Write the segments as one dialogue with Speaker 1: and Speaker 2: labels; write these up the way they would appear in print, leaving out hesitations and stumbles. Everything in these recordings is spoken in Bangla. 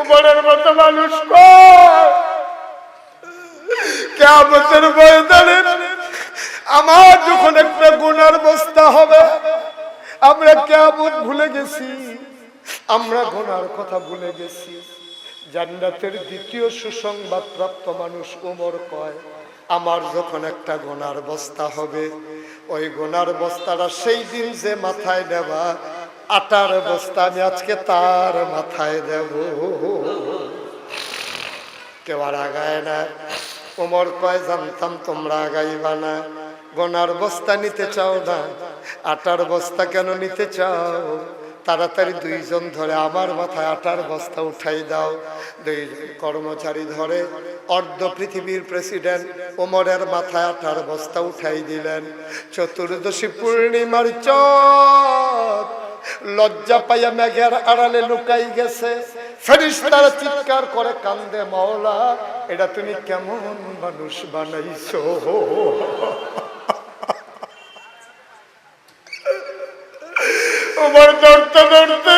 Speaker 1: উমরের মতো মানুষ কয় কিয়ামতের ময়দানে আমার যখন একটা গুনার বস্তা হবে, আমরা কিয়ামত ভুলে গেছি, আমরা গুনার কথা ভুলে গেছি। জান্নাতের দ্বিতীয় সুসংবাদ প্রাপ্ত মানুষ উমর কয়, আমার যখন একটা গুনার বস্তা হবে, ওই গুনার বস্তাটা সেই দিন যে মাথায় দেবা, আটার বস্তা আমি আজকে তার মাথায় দেব। কেউ আর আগায় না। উমর কয়, জানতাম তোমরা আগাইবা না। গোনার বস্তা নিতে চাও না, আটার বস্তা কেন নিতে চাও? তাড়াতাড়ি দুইজন ধরে আমার মাথায় আটার বস্তা উঠাই দাও। দুইজন কর্মচারী ধরে অর্ধ পৃথিবীর প্রেসিডেন্ট ওমরের মাথায় আটার বস্তা উঠাই দিলেন। চতুর্দশী পূর্ণিমার চাঁদ লজ্জা পাইয়া মেঘের আড়ালে লুকাই গেছে। ফেরেশতারা চিৎকার করে কান্দে, মাওলা এটা তুমি কেমন মানুষ বানাইছো? ওমর দৌড়তে দৌড়তে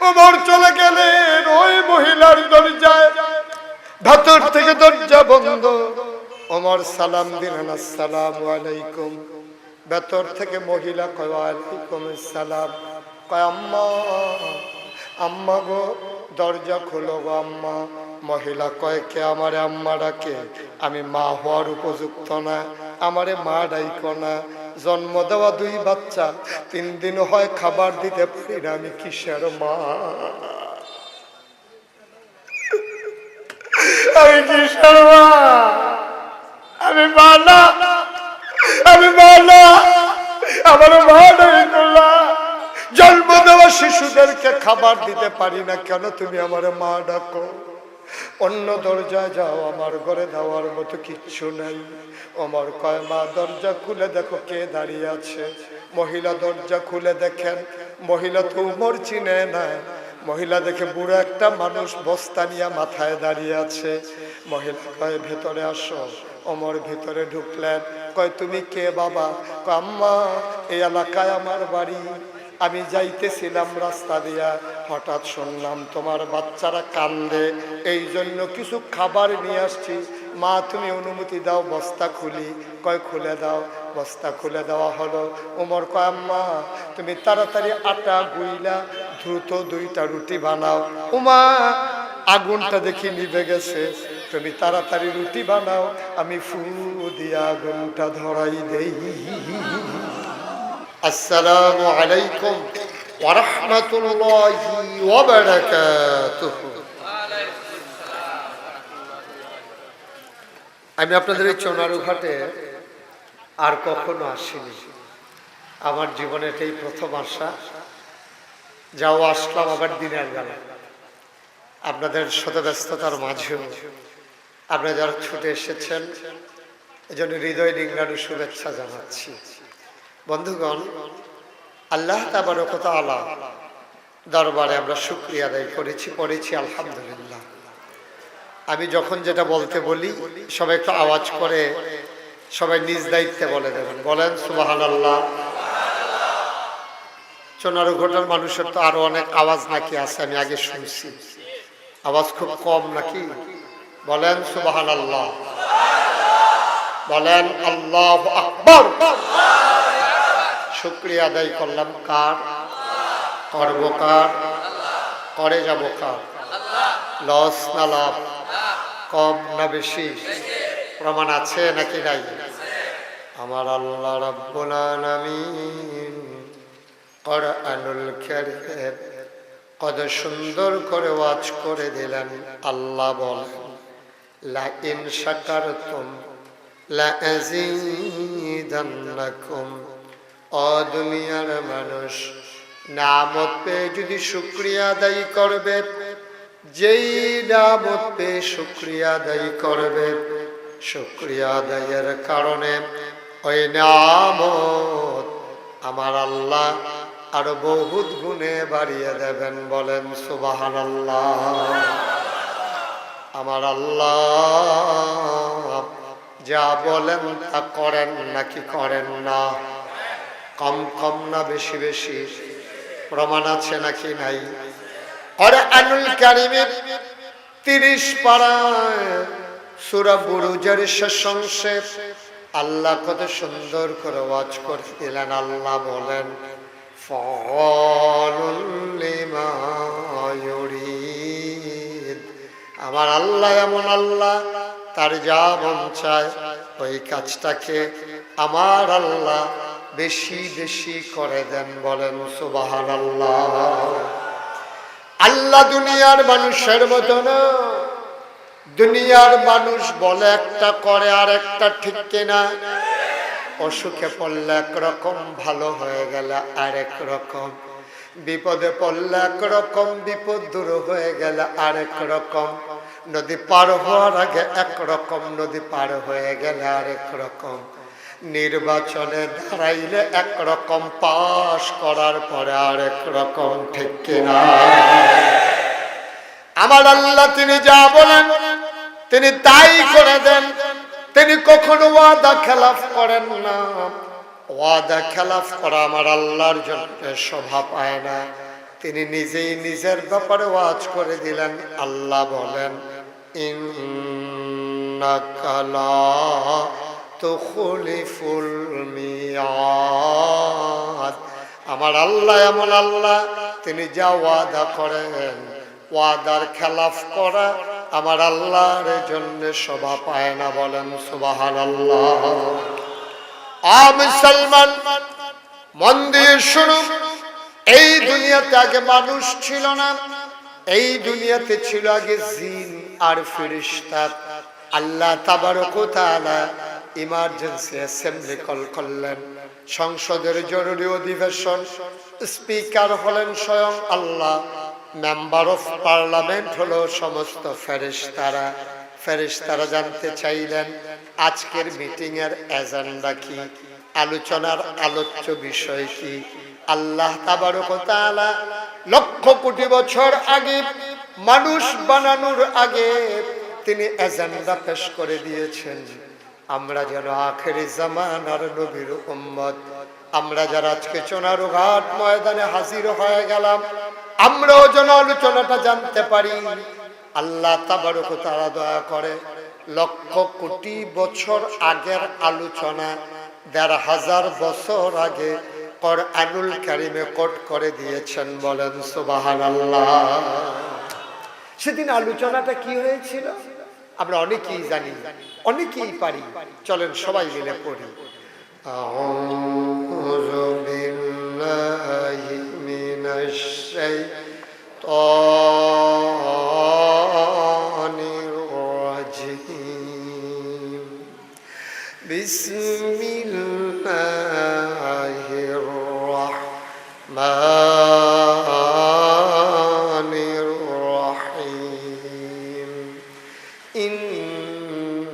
Speaker 1: ওমর চলে গেলেন ওই মহিলার দরজায়। ভেতর থেকে দরজা বন্ধ। ওমর সালাম দিলেন, আসসালামু আলাইকুম। ভেতর থেকে মহিলা কয়, ওয়ালাইকুম আসসালাম। কয়, আম্মা আম্মা গো, দরজা খোলো গো আম্মা। মহিলা কয়, কে আমারে আম্মা ডাকে? আমি মা হওয়ার উপযুক্ত না, আমারে মা ডাইকো না। জন্ম দেওয়া দুই বাচ্চা, 3 দিন হয় খাবার দিতে পারি না, আমি কিসের মা? আমি কিসের মা? আমি মা না, আমি মা না, আমার মা ডাইকো না। জন্ম দেওয়া শিশুদেরকে খাবার দিতে পারি না, কেন তুমি আমার মা ডাকো? অন্য দরজায় যাও, আমার ঘরে দেওয়ার মতো কিচ্ছু নাই। ওমর কয়, মা দরজা খুলে দেখো কে দাঁড়িয়ে আছে। মহিলা দরজা খুলে দেখেন, মহিলা তো উমর চিনে না। মহিলা দেখে বুড়ো একটা মানুষ বস্তা নিয়ে মাথায় দাঁড়িয়ে আছে। মহিলা কয়, ভেতরে আসো। ওমর ভেতরে ঢুকলেন। কয়, তুমি কে বাবা? কয়, আম্মা এই এলাকায় আমার বাড়ি। আমি যাইতেছিলাম রাস্তা দিয়া, হঠাৎ শুনলাম তোমার বাচ্চারা কান্দে, এই জন্য কিছু খাবার নিয়ে আসছি। মা তুমি অনুমতি দাও বস্তা খুলি। কয়, খুলে দাও। বস্তা খুলে দেওয়া হলো। ওমর কয়, আম্মা তুমি তাড়াতাড়ি আটা গুইলা দ্রুত 2টা রুটি বানাও। উমা আগুনটা দেখি নিভে গেছে, তুমি তাড়াতাড়ি রুটি বানাও, আমি ফু দিয়া আগুনটা ধরাই দেই। আসসালামু আলাইকুম ওয়া রাহমাতুল্লাহি ওয়া বারাকাতুহু। আমি আপনাদের এই চোনারুঘাটে আর কখনো আসিনি। আমার জীবনে এটাই প্রথম আসা। যাও আসলাম আবার দিনের বেলা, আপনাদের শতব্যস্ততার মাঝেও আপনারা যারা ছুটে এসেছেন, এজন্য হৃদয় নিংড়ানো শুভেচ্ছা জানাচ্ছি। বন্ধুগণ, আল্লাহ তাবারক ওয়া তাআলা দরবারে আমরা শুকরিয়া আদায় পড়েছি আলহামদুলিল্লাহ। আমি যখন যেটা বলতে বলি সবাই একটু আওয়াজ করে সবাই নিজ দায়িত্বে বলে দেবেন। বলেন সুবহানাল্লাহ। চোনারুঘাটার মানুষের তো আরো অনেক আওয়াজ নাকি আছে, আমি আগে শুনছি। আওয়াজ খুব কম নাকি? বলেন সুবহানাল্লাহ, বলেন আল্লাহু আকবার। শুকরিয়া আদায় করলাম কার? করব কার? করে যাব কার? লস না লাভ? কম না বেশি? প্রমাণ আছে নাকি নাই? আমার আল্লাহ রাব্বুল আলামিন কুরআনুল কারীম কত সুন্দর করে ওয়াজ করে দিলেন। আল্লাহ বলেন, লা ইন শাকারতুম লা আযীদান্নাকুম। ও দুনিয়ার মানুষ, নামত পেয়ে যদি শুকরিয়া আদায় করবে, যেই নামত পেয়ে শুকরিয়া আদায় করবে, শুকরিয়া আদায়ের কারণে ওই নামত আমার আল্লাহ আরো বহুত গুণে বাড়িয়ে দেবেন। বলেন সুবহানাল্লাহ। আমার আল্লাহ যা বলেন তা করেন নাকি করেন না? কম কম না বেশি বেশি? প্রমাণ আছে নাকি নাই? কুরআনুল কারীমের 30 পারায় সূরা বুরুজের শেষ অংশে আল্লাহ কত সুন্দর করে ওয়াজ করছিলেন। আল্লাহ বলেন ফাআলুল লিমা ইউরিদ। আমার আল্লাহ এমন আল্লাহ, তার যা মন চায় ওই কাজটাকে আমার আল্লাহ বেশি বেশি করে দেন। বলেন সুবহানাল্লাহ। আল্লাহ দুনিয়ার মানুষের মতো না। দুনিয়ার মানুষ বলে একটা করে আর একটা, ঠিক কিনা? অসুখে পড়লে একরকম, ভালো হয়ে গেলে আরেক রকম, বিপদে পড়লে একরকম, বিপদ দূর হয়ে গেলে আরেক রকম, নদী পার হওয়ার আগে একরকম, নদী পার হয়ে গেলে আরেক রকম, নির্বাচনে দাঁড়াইলে একরকম, পাশ করার পরে আরেক রকম, ঠিক কিনা? আমার আল্লাহ তিনি যা বলেন তিনি তাই করে দেন। তিনি কখনো ওয়াদা খেলাফ করেন না। ওয়াদা খেলাফ করা আমার আল্লাহর জন্য শোভা পায় না। তিনি নিজেই নিজের ব্যাপারে ওয়াজ করে দিলেন। আল্লাহ বলেন ইন্নাকা লা তুখলিফুল মিয়াদ। আমার আল্লাহ এমন আল্লাহ, তিনি যা ওয়াদা করেন ওয়াদার খেলাফ করা আমার আল্লাহর জন্য শোভা পায় না। বলেন সুবহানাল্লাহ। মুসলমান মন দিয়ে শুনুন, এই দুনিয়াতে আগে মানুষ ছিল না। এই দুনিয়াতে ছিল আগে জিন আর ফেরেশতা। আল্লাহ তাবারক ওয়া তাআলা ইমার্জেন্সি অ্যাসেম্বলি কল করলেন। সংসদের জরুরি অধিবেশন, স্পিকার হলেন স্বয়ং আল্লাহ, মেম্বার অফ পার্লামেন্ট হলো সমস্ত ফেরেশতারা। ফেরেশতারা জানতে চাইলেন আজকের মিটিং এর এজেন্ডা কি, আলোচনার আলোচ্য বিষয় কি। আল্লাহ তাবারক ওয়া তাআলা লক্ষ কোটি বছর আগে, মানুষ বানানোর আগে তিনি এজেন্ডা পেশ করে দিয়েছেন। আমরা যেন আখেরি জামানার নবীর উম্মত, আমরা যারা আজকে চুনারুঘাট ময়দানে হাজির হয়ে গেলাম, আমরাও যেন আলোচনাটা জানতে পারি। আল্লাহ তাবারক ওয়া তাআলা দয়া করে লক্ষ কোটি বছর আগের আলোচনা ১৫০০ বছর আগে কুরআনুল কারীমে কোট করে দিয়েছেন। বলেন সুবহানাল্লাহ। সেদিন আলোচনাটা কি হয়েছিল আমরা অনেকেই জানি, অনেকেই পারি। চলেন সবাই মিলে পড়ি। আউযু বিল্লাহি মিনাশ শাইতানির রাজিম। বিসমিল্লাহির রাহমানির রাহিম। ইন্নী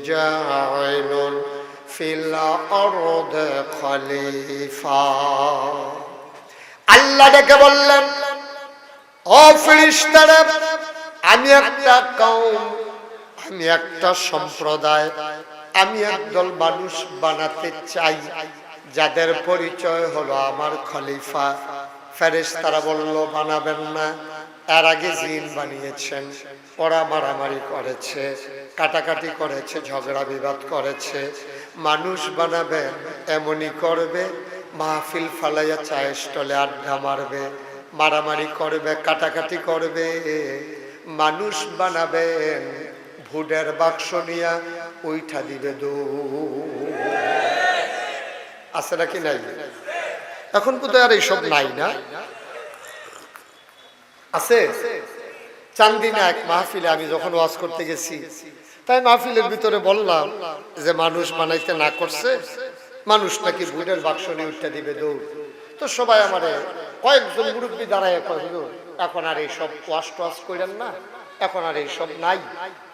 Speaker 1: জাইলুন ফিল আরদি খলিফা। আল্লাহ ডেকে বললেন, ও ফেরেশতারা, আমি একটা কওম, আমি একটা সম্প্রদায়, আমি একদল মানুষ বানাতে চাই যাদের পরিচয় হলো আমার খলিফা। ফেরেশতারা বলল বানাবেন না, এর আগে জিন বানিয়েছেন, ওরা মারামারি করেছে, কাটাকাটি করেছে, ঝগড়া বিবাদ করেছে। মানুষ বানাবেন এমনই করবে, মাহফিল ফালাইয়া চায়ের স্টলে আড্ডা মারবে, মারামারি করবে, কাটাকাটি করবে। মানুষ বানাবেন ভোটের বাক্স নিয়া উইঠা দিবে দৌড়। আছে নাকি নাই? এখন কোথায় আর এইসব নাই না? আছে? চান্দিনা এক মাহফিলে আমি যখন ওয়াজ করতে গেছি, তাই মাহফিলের ভিতরে বললাম যে মানুষ বানাইতে না করছে, মানুষ নাকি ভোটের বাক্স নিয়ে উঠতে দিবে দৌড়। তো সবাই আমারে কয়েকজন মুরব্বী দাঁড়ায় কয়, হুজুর এখন আর এইসব ওয়াজ টোয়াজ করেন না, এখন আর এইসব নাই,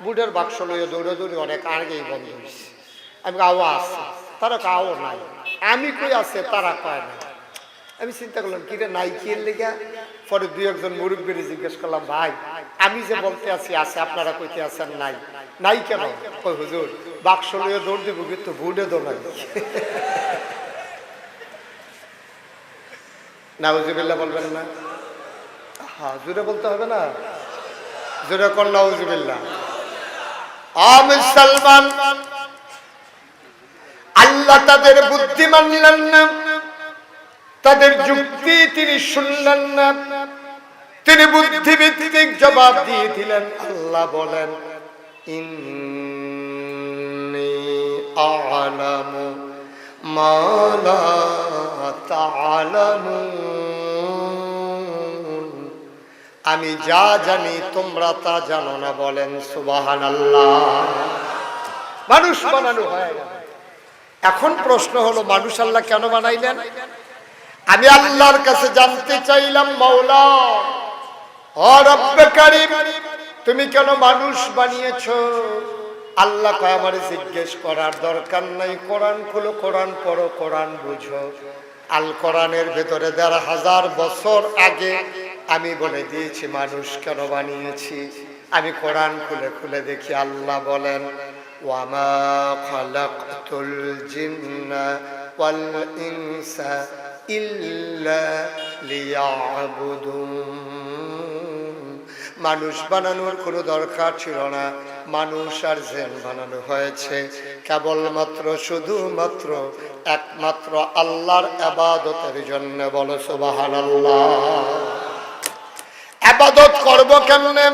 Speaker 1: ভোটের বাক্স লইয়া দৌড়াদৌড়ি অনেক আগেই বন্ধ হয়েছে। আমি আও আছে, তারা কাও নাই, আমি কই আছে, তারা কয় না। আমি চিন্তা করলাম কিরে নাই কি এর লেগা। পরে দুই একজন মুরব্বীরে জিজ্ঞেস করলাম, ভাই আমি যে বলতে আছি আছে, আপনারা কইতে আছেন নাই, নাই কেন? কই হুজুর বাক্স লইয়া দৌড় দেবো কিন্তু ভোটে দৌড়াই। নাউজুবিল্লাহ বলবেন না? হ্যাঁ, জোরে বলতে হবে না? জোরে কর নাউজুবিল্লাহ। মুসলমান, আল্লাহ তাদের বুদ্ধি মানলেন না, তাদের যুক্তি তিনি শুনলেন না, তিনি বুদ্ধিভিত্তিক জবাব দিয়ে দিলেন। আল্লাহ বলেন, ইন্নী আ'লামু মা লা তা'লামুন, আমি যা জানি তোমরা তা জানো না। বলেন সুবহানাল্লাহ। মানুষ বানানো হয়ে গেল। এখন প্রশ্ন হলো, মানুষ আল্লাহ কেন বানাইলেন? আমি আল্লাহর কাছে জানতে চাইলাম, মাওলা ও রব্বে কারীম, তুমি কেন মানুষ বানিয়েছো? আল্লাহ কয়, আমারে জিজ্ঞেস করার দরকার নাই। কোরআন খুলো, কোরআন পড়ো, কোরআন বুঝো। আল কোরআনের ভেতরে ১৫০০ বছর আগে আমি বলে দিয়েছি মানুষ কেন বানিয়েছি। আমি কোরআন খুলে খুলে দেখি, আল্লাহ বলেন, ওয়ামা খালাকতুল জিন্না ওয়াল ইনসা ইল্লা লিয়াবুদুন। মানুষ বানানোর কোনো দরকার ছিল না, মানুষ আর জিন বানানো হয়েছে কেবলমাত্র শুধুমাত্র একমাত্র আল্লাহর ইবাদতের জন্য। বলো সুবহানাল্লাহ। ইবাদত করব কেমনে?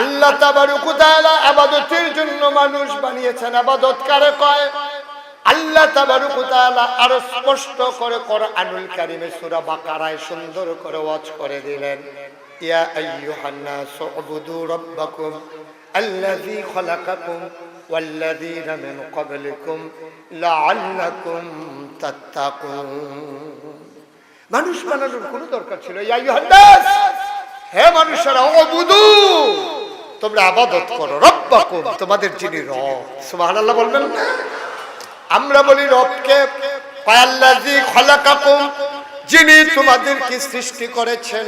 Speaker 1: আল্লাহ তাবারক ওয়া তাআলা ইবাদতের জন্য মানুষ বানিয়েছেন। ইবাদত কারে কয়? আল্লাহ তাবারক ওয়া তাআলা আরো স্পষ্ট করে কোরআনুল কারীমে সূরা বাকারায় সুন্দর করে ওয়াজ করে দিলেন, ইয়া আইয়ুহান নাসু উবুদু রাব্বাকুম আল্লাযী খালাকাকুম ওয়াল্লাযীনা মিন ক্বাবলিকুম লাআল্লাকুম তাত্তাকুন। মানুষ বানানোর কোনো দরকার ছিল? ইয়া আইয়ুহান নাস, হে মানুষেরা, উবুদু, তোমরা ইবাদত করো, রাব্বাকুম, তোমাদের যিনি রব। সুবহানাল্লাহ বলবেন না? আমরা বলি রবকে, আল্লাযী খালাকাকুম, যিনি তোমাদেরকে সৃষ্টি করেছেন।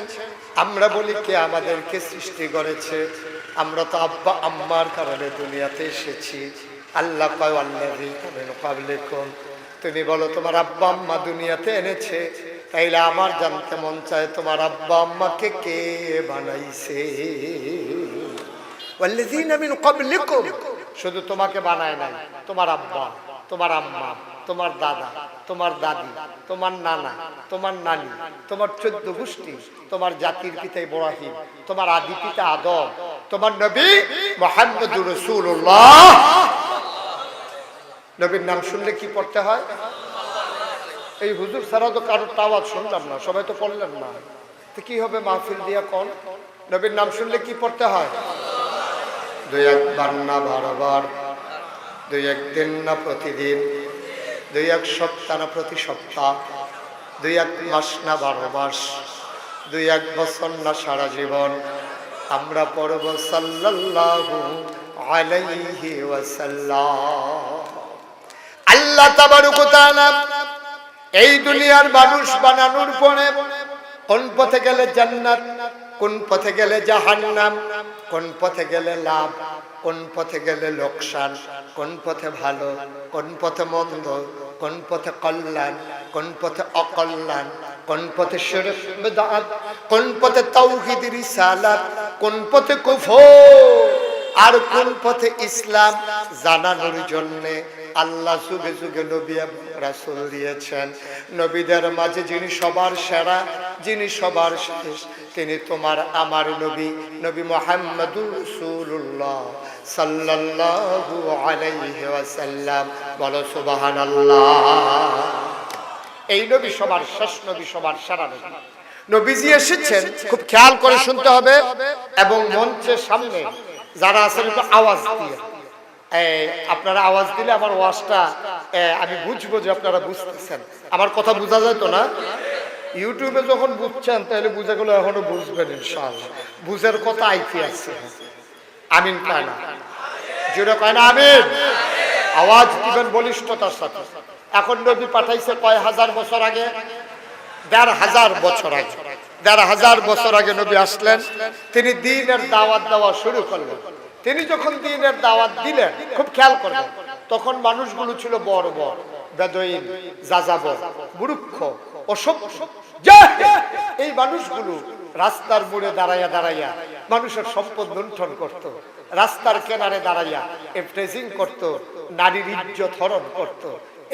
Speaker 1: আমরা বলি কে আমাদেরকে সৃষ্টি করেছে? আমরা তো আব্বা আম্মার কারণে দুনিয়াতে এসেছি। আল্লাহ কয়, আল্লাযী মিন ক্বাবলিকুম, তুমি বলো তোমার আব্বা আম্মা দুনিয়াতে এনেছে। তাইলে আমার জানতে মন চায়, তোমার আব্বা আম্মাকে কে বানাইছে? ওয়াল্লাযীনা মিন ক্বাবলিকুম, শুধু তোমাকে বানায় নাই, তোমার আব্বা, তোমার আম্মা, তোমার দাদা, তোমার দাদি, তোমার নানা, তোমার নানি, তোমার 14 গোষ্ঠী, তোমার জাতির পিতা ইব্রাহিম, তোমার আদি পিতা আদম, তোমার নবী মুহাম্মদুর রাসূলুল্লাহ। নবীর নাম শুনলে কি পড়তে হয়? এই হুজুর ছাড়া তো কারোর আওয়াজ শুনলাম না, সবাই তো পড়লেন না, তো কি হবে মাহফিল দিয়া কোন? নবীর নাম শুনলে কি পড়তে হয়? 2-1 বার না 12 বার, 2-1 দিন না প্রতিদিন, 2-1 সপ্তাহ না প্রতি সপ্তাহ, 2-1 মাস না 12 মাস, 2-1 বছর না সারা জীবন। আমরা পড়ব সাল্লাল্লাহু আলাইহি ওয়াসাল্লাম। আল্লাহ তাবারক ওয়া তাআলা এই দুনিয়ার মানুষ বানানোর পরে কোন পথে গেলে জান্নাত, কোন পথে গেলে জাহান্নাম, কোন পথে গেলে লাভ, কোন পথে গেলে লোকসান, কোন পথে ভালো, কোন পথে মন্দ, কোন পথে কল্যাণ, কোন পথে অকল্যাণ, কোন পথে শিরক বিদআত, কোন পথে তাওহীদ রিসালাত, কোন পথে কুফর আর কোন পথে ইসলাম জানানোর জন্য আল্লাহ যুগে যুগে নবী এবং রাসূল দিয়েছেন। নবীদের মাঝে যিনি সবার সেরা, যিনি সবার শেষ, তিনি তোমার আমার নবী, নবী মুহাম্মদুর রাসূলুল্লাহ সাল্লাল্লাহু আলাইহি ওয়াসাল্লাম। বলো সুবহানাল্লাহ। এই নবী সবার শেষ নবী, সবার সেরা নবী। নবীজি এসেছেন, খুব খেয়াল করে শুনতে হবে এবং মঞ্চের সামনে যারা আছেন একটু আওয়াজ দিয়ে, আপনারা আওয়াজ দিলে আমার ওয়াজটা আমি বুঝবো যে আপনারা বুঝতেছেন। আমার কথা বোঝা যায় তো না? ইউটিউবে যখন বুঝছেন তাহলে বুঝে গেলে এখনো বুঝবেন ইনশাআল্লাহ। বুঝার কথা আইতে আছে। আমিন কয় না? জোরে কয় না আমিন? আওয়াজ দিবেন বলিষ্ঠতার সাথে। এখন নবী পাঠাইছে কয় হাজার বছর আগে? ১,৫০০ বছর আগে। ১,৫০০ বছর আগে নবী আসলেন, তিনি দ্বীনের দাওয়াত দেওয়া শুরু করলেন। তিনি যখন দ্বীনের দাওয়াত দিলেন, খুব খেয়াল করবেন, তখন মানুষগুলো ছিল বড় বড় বেদুইন, যাযাবর, মূর্খ, অসভ্য, এই মানুষগুলো রাস্তার মোড়ে দাঁড়াইয়া দাঁড়াইয়া মানুষের সম্পদ লুণ্ঠন করত, রাস্তার কিনারে দাঁড়াইয়া এফটেজিং করত, নারীর ইজ্জত হরণ করত।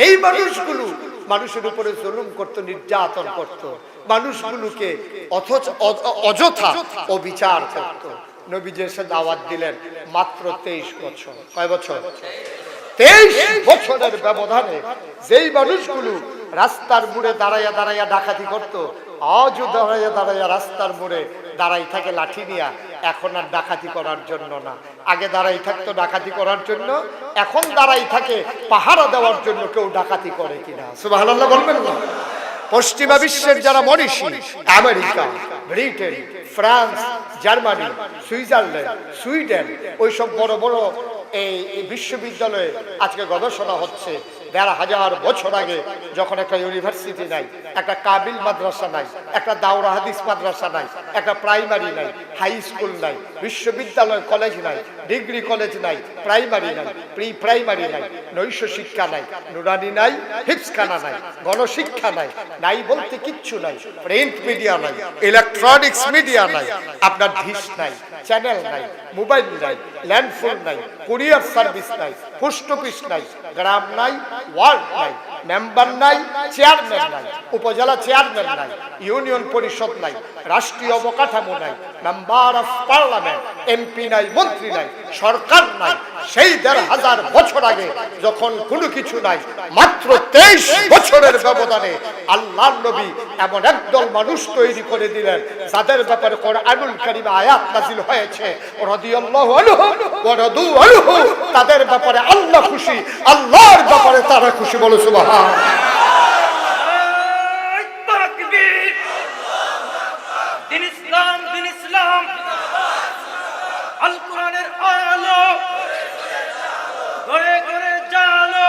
Speaker 1: এই মানুষগুলো মানুষের উপরে জুলুম করত, নির্যাতন করত, মানুষগুলোকে অযথা অবিচার করত। নবীজি এসে দাওয়াত দিলেন মাত্র 23 বছর। কয় বছর? 23 বছরের ব্যবধানে যেই মানুষগুলো রাস্তার মোড়ে দাঁড়াইয়া দাঁড়াইয়া ডাকাতি করত, আজও দাঁড়াইয়া দাঁড়াইয়া রাস্তার মোড়ে দাঁড়াই থাকে লাঠি নিয়া। এখন আর ডাকাতি করার জন্য না, আগে দাঁড়াই থাকতো ডাকাতি করার জন্য, এখন দাঁড়াই থাকে পাহারা দেওয়ার জন্য। কেউ ডাকাতি করে কিনা সুবহানাল্লাহ বলবেন না? পশ্চিমা বিশ্বের যারা মনীষী, America, Britain, France, Germany, Switzerland, Sweden, ওইসব বড় বড় এই বিশ্ববিদ্যালয়ে আজকে গবেষণা হচ্ছে। ১,৫০০ বছর আগে যখন একটা ইউনিভার্সিটি নাই, একটা কাবিল মাদ্রাসা নাই, একটা দাওরা হাদিস মাদ্রাসা নাই, একটা প্রাইমারি নাই, হাই স্কুল নাই, বিশ্ববিদ্যালয় কলেজ নাই, ডিগ্রি কলেজ নাই, প্রাইমারি নাই, প্রি প্রাইমারি নাই, নৈশ শিক্ষা নাই, নুরানি নাই, হিফজখানা নাই, গণশিক্ষা নাই, নাই বলতে কিচ্ছু নাই, প্রিন্ট মিডিয়া নাই, ইলেকট্রনিক্স মিডিয়া নাই, আপনার ডিশ নাই, চ্যানেল নাই, মোবাইল নাই, ল্যান্ডফোন নাই, কুরিয়ার সার্ভিস নাই, পোস্ট অফিস নাই, গ্রাম নাই, ওয়ার্ড নাই, মেম্বার নাই, চেয়ারম্যান নাই, উপজেলা চেয়ারম্যান নাই, ইউনিয়ন পরিষদ নাই, রাষ্ট্রীয় অবকাঠামো নাই, মেম্বার অফ পার্লামেন্ট, এমপি নাই, মন্ত্রী নাই, সরকার নাই। সেই ১,৫০০ বছর আগে যখন কোনো কিছু নাই, মাত্র 23 বছরের ব্যবধানে আল্লাহর নবী এমন একদল মানুষ তৈরি করে দিলেন যাদের ব্যাপারে কোরআনুল কারীমে আয়াত নাযিল হয়েছে, রাদিয়াল্লাহু আনহু ওয়া রাদু আনহু। তাদের ব্যাপারে আল্লাহ খুশি, আল্লাহর ব্যাপারে তারা খুশি। বলো সুবহানাল্লাহ।
Speaker 2: দিন ইসলাম, দিন ইসলাম, আল কোরআনের আলো ঘরে ঘরে জালো।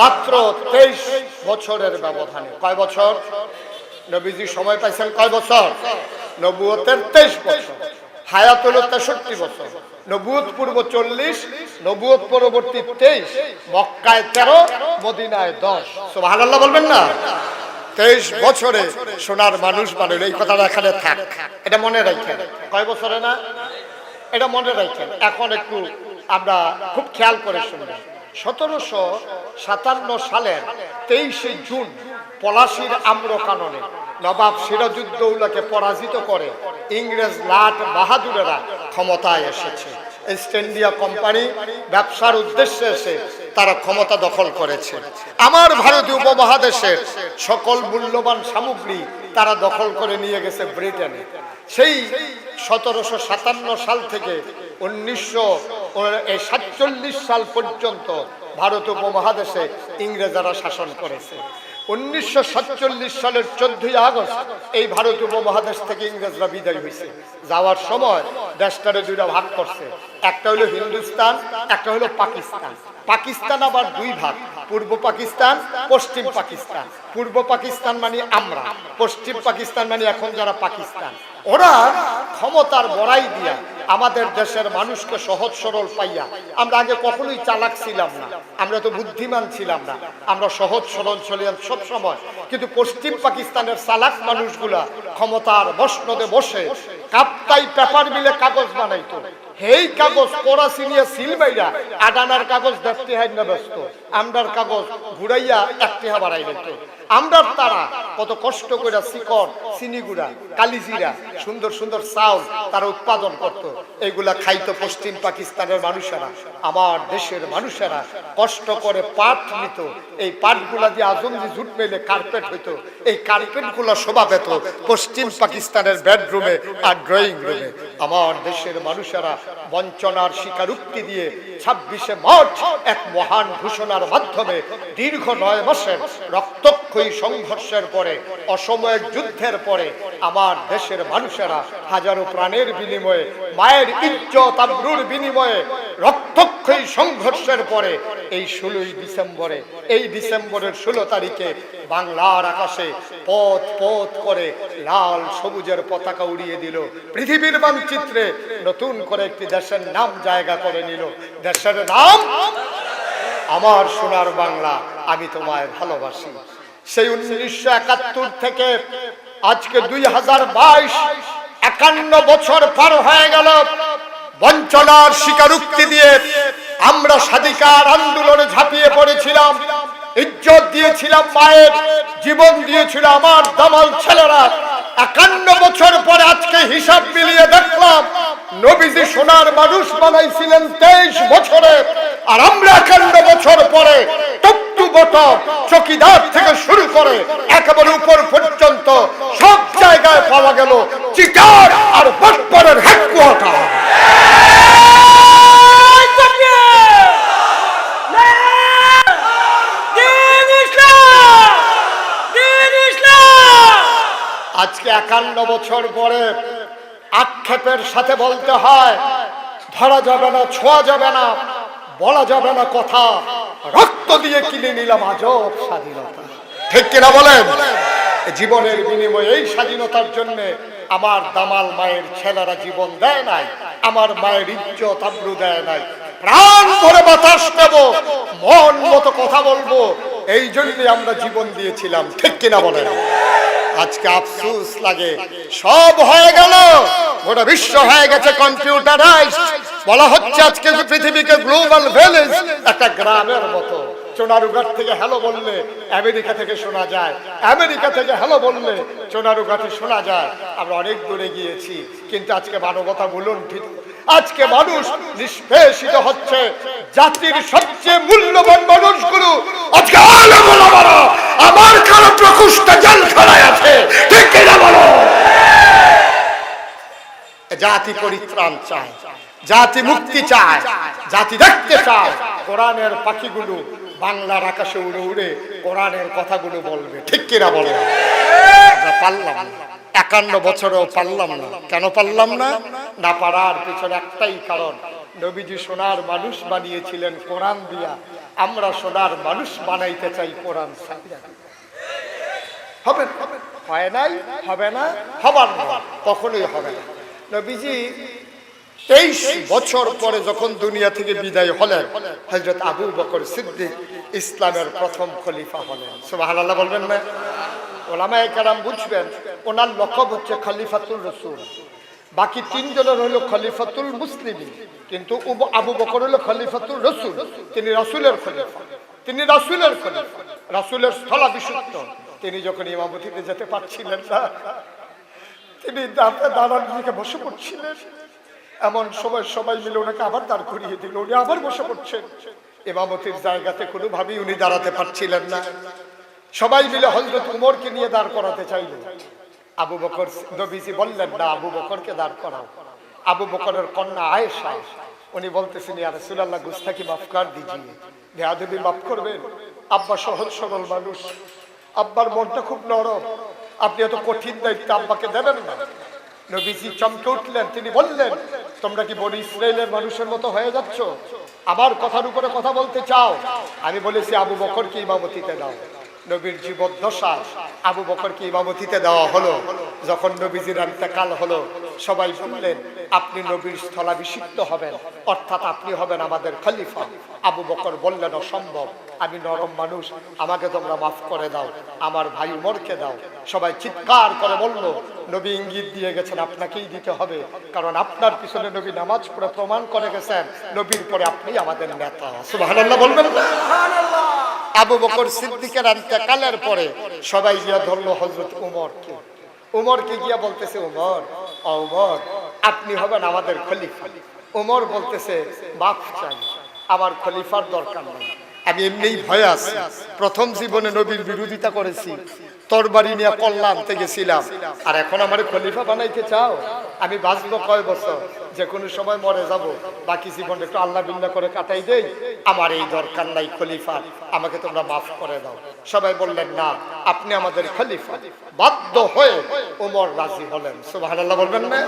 Speaker 1: মাত্র 23 বছরের ব্যবধানে। কয় বছর? নবীজি সময় পাইছেন কয় বছর? নবুয়তের 23 বছর, হায়াত হলো 63 বছর, নবুয়ত পূর্ব 40, নবুয়ত পরবর্তী 23, মক্কায় 13, মদিনায় 10। সুবহানাল্লাহ বলবেন না? 23 বছরে সোনার মানুষ বানাইল। এই কথাটা এখানে থাক, এটা মনে রাখেন। কয় বছরে না, এটা মনে রাখেন। এখন একটু আমরা খুব খেয়াল করে শুনবেন। 1757 সালের 23 জুন পলাশীর আম্রকাননে নবাব সিরাজউদ্দৌলাকে পরাজিত করে ইংরেজ লাট বাহাদুরেরা ক্ষমতায় এসেছে। ইস্ট ইন্ডিয়া কোম্পানি ব্যবসার উদ্দেশ্যে এসে তারা ক্ষমতা দখল করেছে। আমার ভারতীয় উপমহাদেশের সকল মূল্যবান সামগ্রী তারা দখল করে নিয়ে গেছে ব্রিটেনে। সেই 1757 সাল থেকে 1947 সাল পর্যন্ত ভারত উপমহাদেশে ইংরেজরা শাসন করেছে। 1947 সালের 14 আগস্ট এই ভারত উপমহাদেশ থেকে ইংরেজরা বিদায় হয়েছে। যাওয়ার সময় দেশটারে দুইটা ভাগ করছে, একটা হলো হিন্দুস্তান, একটা হলো পাকিস্তান। পাকিস্তান আবার দুই ভাগ, পূর্ব পাকিস্তান, পশ্চিম পাকিস্তান। পূর্ব পাকিস্তান মানে আমরা, পশ্চিম পাকিস্তান মানে এখন যারা পাকিস্তান। ওরা ক্ষমতার বড়াই দিয়া আমাদের দেশের মানুষকে সহজ সরল পাইয়া, আমরা আগে কখনোই চালাক ছিলাম না, আমরা তো বুদ্ধিমান ছিলাম না, আমরা সহজ সরল ছিলাম সব সময়। কিন্তু পশ্চিম পাকিস্তানের চালাক মানুষগুলা ক্ষমতার মসনদে বসে কাপ্তাই পেপার মিলে কাগজ বানাইতো। এই কাগজ করাচি নিয়ে সিলবাইরা আডানার কাগজ দেখতে হয় না ব্যস্ত, আমরার কাগজ ঘুরাইয়া একটিহা বাড়াই দিত। আমরার তারা কত কষ্ট করে শিকড়, চিনিগুড়া, কালিজিরা, সুন্দর সুন্দর চাউল তারা উৎপাদন করত। এইগুলা খাইতো পশ্চিম পাকিস্তানের মানুষেরা। আমার দেশের মানুষেরা কষ্ট করে পাট নিত, এই পাটগুলা দিয়ে আজমজি জুট মেলে কার্পেট হইতো। এই কার্পেটগুলো শোভা পেত পশ্চিম পাকিস্তানের বেডরুমে আর ড্রয়িং রুমে। আমার দেশের মানুষেরা বঞ্চনার স্বীকারোক্তি দিয়ে 26শে মার্চ এক মহান ঘোষণার মাধ্যমে দীর্ঘ 9 মাসের রক্তক্ষয়ী সংঘর্ষের পরে, অসময়ের যুদ্ধের পরে আমার দেশের মানুষেরা হাজারো প্রাণের বিনিময়ে, মায়ের ইজ্জত আবরুর বিনিময়ে, রক্তক্ষয়ী সংঘর্ষের পরে এই 16 ডিসেম্বরে, এই ডিসেম্বরের 16 তারিখে বাংলার আকাশে পথ পথ করে লাল সবুজের পতাকা উড়িয়ে দিল। পৃথিবীর মানচিত্রে নতুন করে একটি দেশের নাম জায়গা করে নিল। দেশের নাম আমার সোনার বাংলা। আমি তোমায় ভালোবাসি। সেই 1971 থেকে আজকে 2022, 51 বছর পার হয়ে গেল। বঞ্চনার স্বীকারোক্তি দিয়ে আমরা স্বাধিকার আন্দোলনে ঝাঁপিয়ে পড়েছিলাম। ইজ্জত দিয়েছিলাম, মায়ের জীবন দিয়েছিল আমার দামাল ছেলেরা। 51 বছর পরে আজকে হিসাব মিলিয়ে দেখলাম নবীজি সোনার মানুষ বানাইছিলেন 23 বছরে, আর আমরা 51 বছর পরে টপটু বটম চকিদার থেকে শুরু করে একেবারে উপর পর্যন্ত সব জায়গায় পাওয়া গেল চিটার আর বটপরের হেডকোয়ার্টার। আজকে 51 বছর পরে আক্ষেপের সাথে বলতে হয়, ধরা যাবে না, ছোঁয়া যাবে না, বলা যাবে না কথা, রক্ত দিয়ে কিনে নিলাম আজব স্বাধীনতা। ঠিক কিনা বলেন? জীবনের বিনিময়ে এই স্বাধীনতার জন্য আমার দামাল মায়ের ছেলেরা জীবন দেয় নাই, আমার মায়ের ইজ্জত আবরু দেয় নাই। প্রাণ ভরে বাতাস নেব, মন মতো কথা বলবো, এই জন্য আমরা জীবন দিয়েছিলাম। ঠিক কিনা বলেন? আজকে আফসোস লাগে, সব হয়ে গেল, গোটা বিশ্ব হয়ে গেছে কম্পিউটারাইজড। বলা হচ্ছে আজকে পৃথিবীকে গ্লোবাল ভিলেজ, একটা গ্রামের মতো। চোনারুঘাট থেকে হ্যালো বললে আমেরিকা থেকে শোনা যায়, আমেরিকা থেকে হ্যালো বললে চোনারুঘাটে শোনা যায়। আমরা অনেক দূরে গিয়েছি, কিন্তু আজকে মানবতা লুণ্ঠিত। আজকে মানুষ নিষ্পেষিত হচ্ছে। জাতির সবচেয়ে মূল্যবান মানুষগুলো আজকে আলেম ওলামারা আমার কারো প্রকোষ্ঠে জেলখানায় আছে। ঠিক কিনা বলো? জাতি পরিত্রাণ চায়, জাতি মুক্তি চায়, জাতি দেখতে চায় কোরআনের পাখিগুলো বাংলার আকাশে উড়ে উড়ে কোরআনের কথাগুলো বলবে। ঠিক কিনা বলে? পারলাম না, 51 বছরেও পারলাম না। কেন পারলাম না? না পারার পিছনে একটাই কারণ, নবীজি সোনার মানুষ বানিয়েছিলেন কোরআন দিয়া, আমরা সোনার মানুষ বানাইতে চাই কোরআন ছাড়া। হবে হয় নাই, হবে না, হবার না, কখনোই হবে না। নবীজি 23 বছর পরে যখন দুনিয়া থেকে বিদায় হলেন, হযরত আবু বকর সিদ্দিক ইসলামের প্রথম খলিফা হলেন। সুবহানাল্লাহ বলবেন না? ওলামায়ে কেরাম বুঝবেন, ওনার লকব হচ্ছে খলিফাতুর রাসূল। বাকি 3 জনের হলো খলিফাতুল মুসলিমিন, কিন্তু আবু বকর হলো খলিফাতুর রাসূল। তিনি রাসূলের খলিফা, তিনি রাসূলের খলিফা, রাসূলের স্থলাভিষিক্ত। তিনি যখন ইমামতিতে যেতে পারছিলেন না, তিনি দাঁড়ানোর দিকে বসে পড়ছিলেন। এমন সময় সবাই মিলে ওনাকে আবার দাঁড় করিয়ে দিল, উনি আবার বসে পড়ছেন। ইমামতির জায়গাতে কোনোভাবেই উনি দাঁড়াতে পারছিলেন না। সবাই মিলে হযরত উমরকে নিয়ে দাঁড় করাতে চাইল। আবু বকর, নবীজি বললেন না, আবু বকরকে দাঁড় করাও। আবু বকরের কন্যা আয়েশা, উনি বলতেছেন, ইয়া রাসূলুল্লাহ গুস্তাকি মাফ কর দিজিয়ে, বেয়াদবি মাফ করবেন। আব্বা সহজ সরল মানুষ, আব্বার মনটা খুব নরম, আপনি এত কঠিন দায়িত্ব আব্বাকে দেবেন না। নবীজি চমকে উঠলেন, তিনি বললেন, তোমরা কি বনি ইসরায়েলের মানুষের মতো হয়ে যাচ্ছ? আমার কথার উপরে কথা বলতে চাও? আমি বলেছি আবু বকরকে ইমামতিতে দাও। নবীর জীবদ্দশা আবু বকরকে ইমামতিতে দেওয়া হলো। যখন নবীজির ইন্তেকাল হলো, সবাই বললেন, আপনি নবীর স্থলাভিষিক্ত হবেন, অর্থাৎ আপনি হবেন আমাদের খলিফা। আবু বকর বললেন, অসম্ভব, আমি নরম মানুষ, আমাকে তোমরা মাফ করে দাও, আমার ভাই উমরকে দাও। সবাই চিৎকার করে বলল, নবী ইঙ্গিত দিয়ে গেছেন আপনাকেই দিতে হবে, কারণ আপনার পিছনে নবী নামাজ পড়ে প্রমাণ করে গেছেন নবীর পরে আপনি আমাদের নেতা। সুবহানাল্লাহ বলবেন না? আবু বকর সিদ্দিকের ইন্তেকালের পরে সবাই গিয়া ধরলো হযরত উমরকে। উমরকে গিয়া বলতেছে, উমর, ও উমর, আপনি হবেন আমাদের খলিফা। উমর বলতেছে, মাফ চাই, আমার খলিফার দরকার নেই, আমি এমনিই ভয়ে আছি। প্রথম জীবনে নবীর বিরোধিতা করেছি, তরবারি নিয়ে কল্লা আনতে গেছিলাম, আর এখন আমার খলিফা বানাইতে চাও? আমি বাঁচবো কয় বছর, যে কোনো সময় মরে যাব, বাকি জীবন একটু আল্লাহ বিল্লাহ করে কাটাই দেই, আমার এই দরকার নাই খলিফা, আমাকে তোমরা মাফ করে দাও। সবাই বললেন, না, আপনি আমাদের খলিফা। বাধ্য হয়ে ওমর রাজি হলেন। সুবহানাল্লাহ বলবেন না?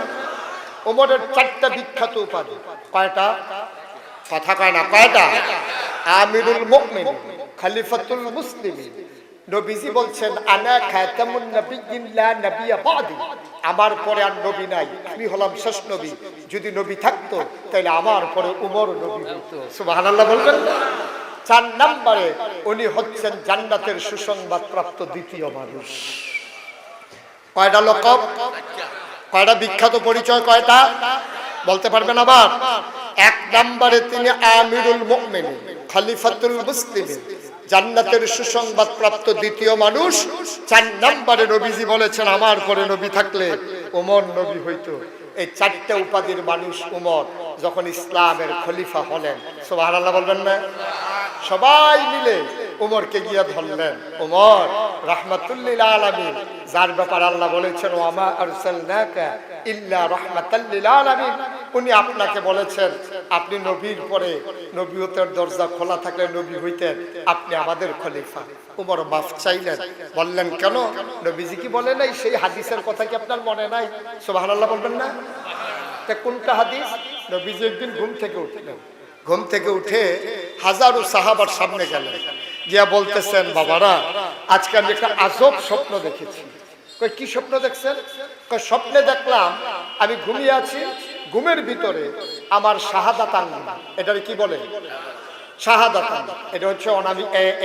Speaker 1: ওমরের 4টা বিখ্যাত উপাধি। কয়টা? কথা কয় না, কয়টা? আমিরুল মুমিনিন, খলিফাতুল মুসলিমিন। নবীজি বলছেন, আনা খাতামুন নবিয়্যিন লা নবিয়্যা বাদি, আমার পরে আর নবী নাই, আমি হলাম শেষ নবী। যদি নবী থাকতো তাহলে আমার পরে উমর নবী হতো। সুবহানাল্লাহ বলবেন না? 4 নম্বরে উনি হচ্ছেন জান্নাতের সুসংবাদ প্রাপ্ত দ্বিতীয় মানুষ। কয়টা লকব, কয়টা বিখ্যাত পরিচয়, কয়টা বলতে পারবেন আবার? 1 নম্বরে তিনি আমিরুল মুমিনিন, খলিফাতুল মুসলিমিন, জান্নাতের সুসংবাদ প্রাপ্ত দ্বিতীয় মানুষ। 4 নম্বরে নবীজি বলেছেন আমার পরে নবী থাকলে ওমর নবী হইতো। এই 4টা উপাধির মানুষ ওমর যখন ইসলামের খলিফা হলেন, সুবহানাল্লাহ বলবেন না? সবাই মিলে ওমরকে গিয়ে ধরলেন। ওমর রাহমাতুল লিল আলামিন, যার ব্যাপারে আল্লাহ বলেছেন ওয়ামা আরসালনাকা ইল্লা রাহমাতাল লিল আলামিন, উনি আপনাকে বলেছেন আপনি নবীর পরে নবুয়তের দরজা খোলা থাকলে নবী হইতেন, আপনি আমাদের খলিফা। ওমর মাফ চাইলেন, বললেন কেন? নবীজি কি বলে নাই সেই হাদিসের কথা কি আপনার মনে নাই? সুবহানাল্লাহ বলবেন না? তা কোনটা হাদিস? নবীজি একদিন ঘুম থেকে উঠলেন, ঘুম থেকে উঠে হাজারো সাহাবার সামনে গেলেন, গিয়া বলতেছেন বাবারা আজকে আমি একটা আজব স্বপ্ন দেখেছি। কই কি স্বপ্ন দেখছেন? কই স্বপ্নে দেখলাম আমি ঘুমিয়ে আছি, ঘুমের ভিতরে আমার শাহাদাত আঙ্গুল, এটার কি বলে? শাহাদাত আঙ্গুল। এটা হচ্ছে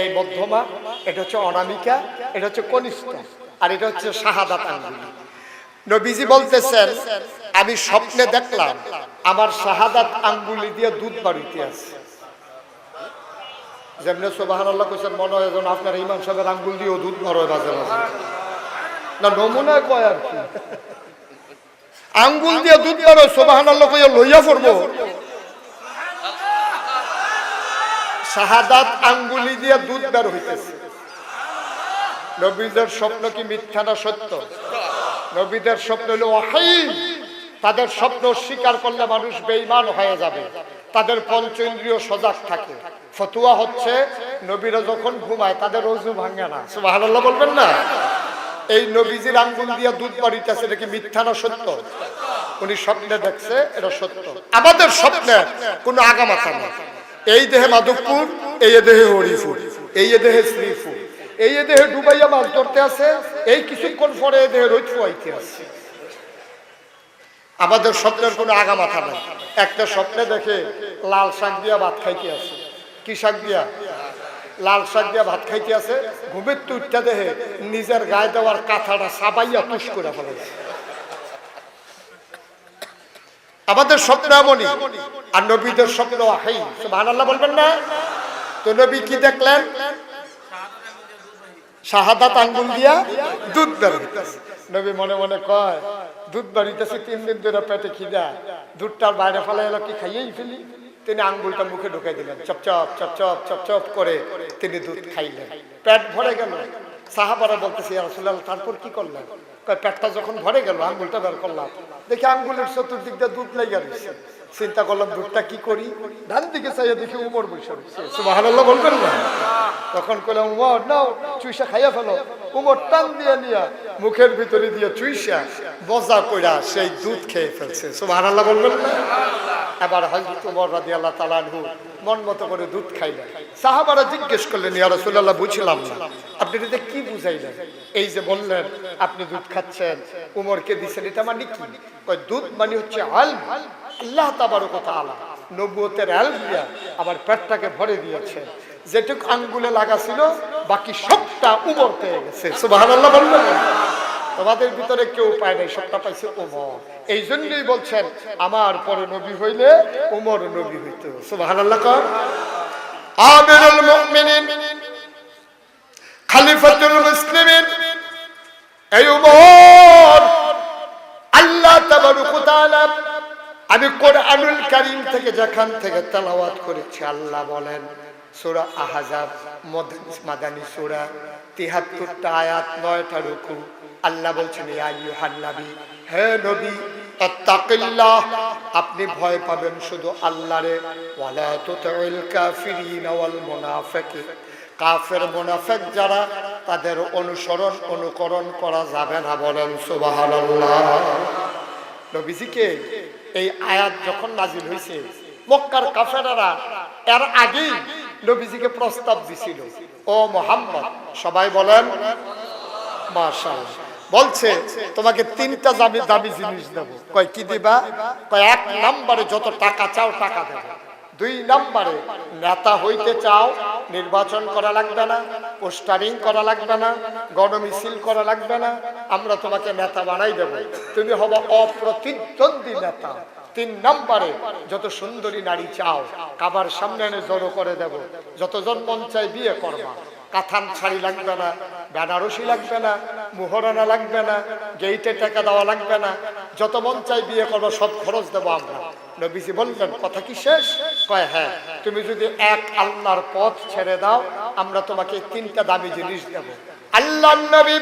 Speaker 1: এই মধ্যমা, এটা হচ্ছে অনামিকা, এটা হচ্ছে কনিষ্ঠ, আর এটা হচ্ছে শাহাদাত আঙ্গুল। নবীজি বলতেছেন আমি স্বপ্নে দেখলাম আমার শাহাদাত আঙ্গুলি দিয়ে দুধ বাড়িতে আছে। যেমনি সুবহানাল্লাহ কইছেন মনে হয় যেন আপনার ইমাম সাহেবের আঙ্গুল দিয়েও দুধ বার হয় মাঝে মাঝে। না নমুনা কয় আর কি, আঙ্গুল দিয়ে দুধ বার হয়, সুবহানাল্লাহ কইয়া লইয়া পড়বো। শাহাদাত আঙ্গুলি দিয়ে দুধ বের হইতেছে। নবীদের স্বপ্ন কি মিথ্যা না সত্য? নবীদের স্বপ্ন হলো ওয়াহী। তাদের স্বপ্ন স্বীকার করলে মানুষ বেঈমান হয়ে যাবে। তাদের পঞ্চেন্দ্রিয় সজাগ থাকে। ফতুয়া হচ্ছে নবীরা যখন ঘুমায় তাদের ওযু ভাঙে না। সুবহানাল্লাহ বলবেন না? এই নবীজির আঙ্গুল দিয়ে দুধ বাড়িতেছে, এটা কি মিথ্যা না সত্য? উনি স্বপ্নে দেখছে, এটা সত্য। আমাদের স্বপ্নে কোনো আগামাথা নেই। এই দেহে মাধবপুর, এই দেহে হরিপুর, এই দেহে শ্রীপুর, এই দেহে ডুবাইয়া মাছ ধরতে আছে, এই কিছুক্ষণ পরে এই দেহে রোদ ফুয়াইতে আছে। আমাদের স্বপ্নের কোনো আগামাথা নাই। একটা স্বপ্নে দেখে লাল শাক দিয়া ভাত খাইতে আছে। কি শাক দিয়া? লাল শাক দিয়া ভাত খাইতে আছে। ঘুমের তুইটা দেখে নিজের গায়ে দেওয়ার কাঁথাটা সাবাইয়া তুষ করে ফেলেছে। আমাদের স্বপ্ন এমনই, আর নবীদের স্বপ্ন ওয়াহী। সুবহানাল্লাহ বলবেন না? তো নবী কি দেখলেন? শাহাদাত আঙ্গুল দিয়া দুধ বের হইতেছে। নবী মনে মনে কয় দুধ বাড়িতেছে 3 দিন ধরে পেটে খিদা, দুধটার বাইরে ফেলা এলো কি খাইয়েই ফেলি। তিনি আঙ্গুলটা মুখে ঢুকাই দিলেন, চপচপ চপচপ চপচপ করে তিনি দুধ খাইলেন। পেট ভরে গেল। সাহাবারা বলতেছে ইয়া রাসূলুল্লাহ তারপর কি করলেন? কয় পেটটা যখন ভরে গেল আঙ্গুলটা বের করলাম, দেখি আঙ্গুলের চতুর্দিক দিয়ে দুধ লেগে গেছে। চিন্তা করলাম দুধটা কি করি, ডান দিকে চাইয়া দেখি উমর বসে রয়েছে। সুবহানাল্লাহ বলবেন না? তখন কইলাম উমর নাও চুইসা খাইয়া ফেলো। উমর টান দিয়ে নিয়া মুখের ভিতরে দিয়ে চুইসা মজা কইরা সেই দুধ খেয়ে ফেলছে। সুবহানাল্লাহ বলবেন না? এবার হযরত উমর রাদিয়াল্লাহু তাআলা আনহু মন মতো করে দুধ খাইলেন। সাহাবারা জিজ্ঞেস করলেন ইয়া রাসূলুল্লাহ বুঝলাম না, আপনি এতে কি বুঝাইলেন? এই যে বললেন আপনি দুধ খাচ্ছেন, উমরকে দিছেন, এটা মানে কি? কয় দুধ মানে হচ্ছে ইলম। আল্লাহ তাবারক ওয়া তাআলা নবুয়তের ইলম দিয়া আমার পেটটাকে ভরে দিয়েছেন। যেটুকু আঙ্গুলে লাগা ছিল বাকি সবটা উমর পেয়ে গেছে। সুবহানাল্লাহ বলবেন? তোমাদের ভিতরে কেউ পায় নাই, সবটা পাইছে উমর। এই জন্যই বলছেন আমার পরে নবী হইলে উমর নবী হইতো। সুবহানাল্লাহ কর। আমিরুল মুমিনিন, খলিফাতুল মুসলিমিন, এই উমর আল্লাহ তাবারক ওয়া তাআলা, আমি কোরআনুল কারীম থেকে যেখান থেকে তেলাওয়াত করেছি, আল্লাহ বলেন সূরা আহজাব মাদানী সূরা, ৭৩টা আয়াত, ৯টা রুকু। আল্লাহ বলছেন ইয়া আইয়ুহান নবী, হে নবী, আত্তাকিল্লাহ, আপনি ভয় পাবেন শুধু আল্লাহরে। ওয়ালা তুতিল কাফিরিন ওয়াল মুনাফিকিন, কাফের মুনাফিক যারা তাদের অনুকরণ করা যাবে না। বলেন সুবহানাল্লাহ। নবীজিকে এই আয়াত যখন নাজিল হয়েছে, মক্কার কাফেররা এর আগেই নবীজিকে প্রস্তাব দিছিল, ও মুহাম্মদ, সবাই বলেন মাশাআল্লাহ, বলছে তোমাকে 3টা দামি জিনিস দেব। কয় কি দিবা? কয় 1 নম্বরে যত টাকা চাও টাকা দেব, 2 2 নম্বরে নেতা হইতে চাও, নির্বাচন করা লাগবে না, পোস্টারিং করা লাগবে না, গণমিছিল করা লাগবে না, আমরা তোমাকে নেতা বানাই দেব, তুমি হবা অপ্রতিদ্বন্দ্বী নেতা। 3 নম্বরে যত সুন্দরী নারী চাও কাবার সামনে এনে জড়ো করে দেব, যতজন মন চাই বিয়ে করবা, কাথান শাড়ি লাগবে না, বেনারসি লাগবে না, মুহরানা লাগবে না, গেইটে টাকা দেওয়া লাগবে না, যত মন চাই বিয়ে করবো, সব খরচ দেবো আমরা। নবীজি বললেন কথা কি শেষ? কয় হ্যাঁ, তুমি যদি এক আল্লাহর পথ ছেড়ে দাও আমরা তোমাকে 3টা দামি জিনিস দেব। আল্লাহর নবী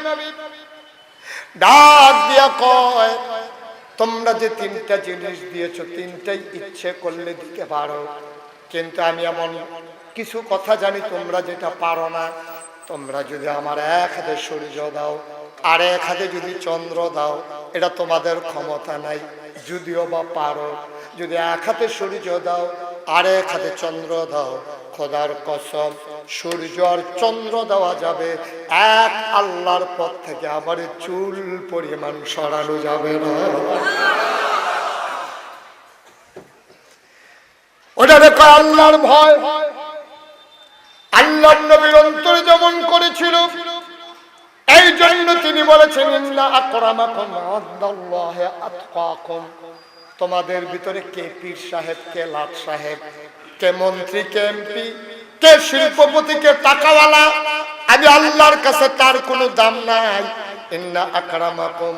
Speaker 1: ডাক দিয়া কয় তোমরা যে 3টা জিনিস দিয়েছো 3টাই ইচ্ছে করলে দিতে পারো, কিন্তু আমি এমন কিছু কথা জানি তোমরা যেটা পারো না। তোমরা যদি আমার এক হাতে সূর্য দাও আর এক হাতে যদি চন্দ্র দাও, এটা তোমাদের ক্ষমতা নাই, যদিও বা পারো। যদি এক হাতে সূর্য দাও আর এক হাতে চন্দ্র দাও, খোদার কসম সূর্য আর চন্দ্র দেওয়া যাবে, এক আল্লাহর পথ থেকে আবার চুল পরিমাণ সরানো যাবে না। ওটা দেখো আল্লাহর ভয়। আল্লাহর নবীর অন্তরে যেমন করেছিল, এই জন্য তিনি বলেছেন ইন্না আকরামাকুম ইনদাল্লাহি আতকাকুম। তোমাদের ভিতরে কে পীর সাহেব, কে লাট সাহেব, কে মন্ত্রী, কে এমপি, কে শিল্পপতি, কে টাকাওয়ালা, আমি আল্লাহর কাছে তার কোনো দাম নাই। ইন্না আকরামাকুম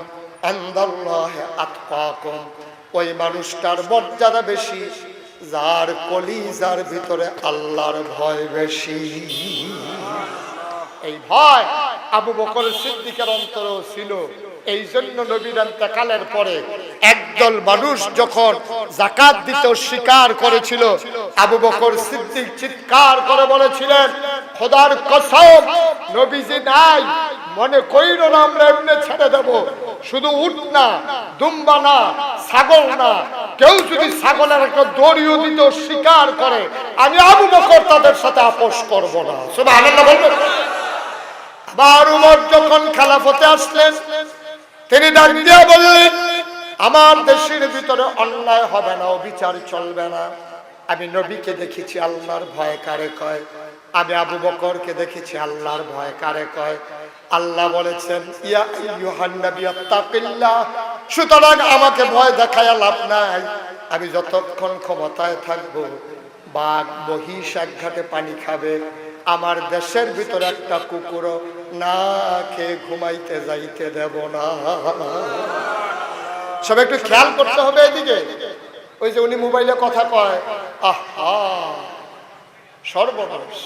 Speaker 1: ইনদাল্লাহি আতকাকুম। ওই মানুষটার মর্যাদা বেশি যার কলিজার ভিতরে আল্লাহর ভয় বেশি। এই ভয় আবু বকর সিদ্দিকের অন্তরেও ছিল। এই জন্য নবীর ইন্তেকালের পরে একদল মানুষ যখন যাকাত দিতে অস্বীকার করেছিল, আবু বকর সিদ্দিক চিৎকার করে বলেছিলেন খোদার কসম নবীজি নাই, মনে কইরো না আমরা এমনি ছেড়ে দেব। শুধু উট না, দুম্বা না, ছাগল না, কেউ যদি ছাগলের একটা দড়িও দিতে অস্বীকার করে, আমি আবু বকর তাদের সাথে আপোষ করব না। সুবহানাল্লাহ বলবেন। আবার উমর যখন খেলাফতে আসলেন, তিনি ডাক দিয়ে বললেন আমার দেশের ভিতরে অন্যায় হবে না, অবিচার চলবে না। আমি নবীকে দেখেছি আল্লাহর ভয় কারে কয়, আমি আবু বকরকে দেখেছি আল্লাহর ভয় কারে কয়। আল্লাহ বলেছেন ইয়া আইয়ুহান নাবী আত্তাকিল্লাহ, সুতরাং আমাকে ভয় দেখায় লাভ নাই। আমি যতক্ষণ ক্ষমতায় থাকবো, বাঘ মহিষ এক ঘাটে পানি খাবে, আমার দেশের ভিতরে একটা কুকুরও না খেয়ে ঘুমাইতে যাইতে দেব না। সব একটু খেয়াল করতে হবে এদিকে। ওই যে উনি মোবাইলে কথা কয়, আহা সর্বনাশ।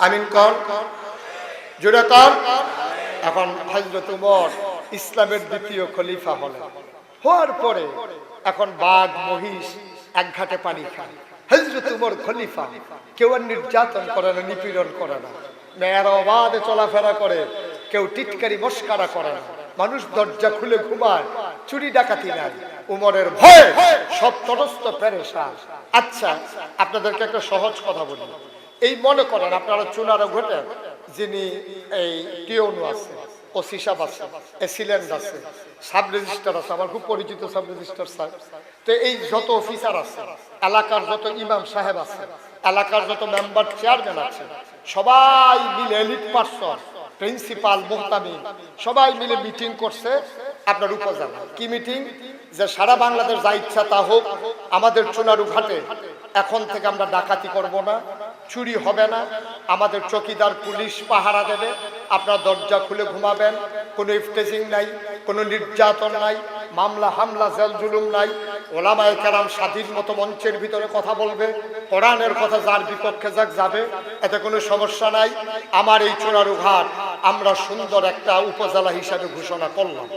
Speaker 1: আমিন কর, জোরে কর। এখন হযরত ওমর ইসলামের দ্বিতীয় খলিফা হওয়ার পরে এখন বাঘ মহিষ এক ঘাটে পানি খায়। হযরত ওমর খলিফা, কেউ আর নির্যাতন করে না, নিপীড়ন করে না, মেয়েরা অবাধে চলাফেরা করে, কেউ টিটকারি মস্কারা করে না, মানুষ দরজা খুলে ঘুমায়, চুরি ডাকাতি নাই। উমরের ভয়ে সব তটস্থ পেরেশান। আচ্ছা আপনাদেরকে একটা সহজ কথা বলি, এই মনে করেন আপনারা চুনারো ঘটে যিনি এই টিওনু আছে, ওসি সাহেব আছে, এসিল্যান্ড আছে, সাব রেজিস্ট্রার আছে, আমার খুব পরিচিত সাব রেজিস্ট্রার স্যার। তো এই যত অফিসার আছে, এলাকার যত ইমাম সাহেব আছে, এলাকার যত মেম্বার চেয়ারম্যান আছে, সবাই মিলে এলিট পার্সন, প্রিন্সিপাল, মুহতামিম সবাই মিলে মিটিং করছে আপনার উপজেলা। কি মিটিং? যে সারা বাংলাদেশ যা ইচ্ছা তা হোক, আমাদের চুনারু ঘাটে এখন থেকে আমরা ডাকাতি করব না, চুরি হবে না, আমাদের চৌকিদার পুলিশ পাহারা দেবে, আপনার দরজা খুলে ঘুমাবেন, কোনো ইফতেজিং নাই, কোনো নির্যাতন নাই, মামলা হামলা জেল জুলুম নাই, ওলামায়ে কেরাম স্বাধীন মতো মঞ্চের ভিতরে কথা বলবে, কোরআনের কথা যার বিপক্ষে যাক যাবে, এতে কোনো সমস্যা নাই। আমার এই চুনারু ঘাট আমরা সুন্দর একটা উপজেলা হিসাবে ঘোষণা করলাম।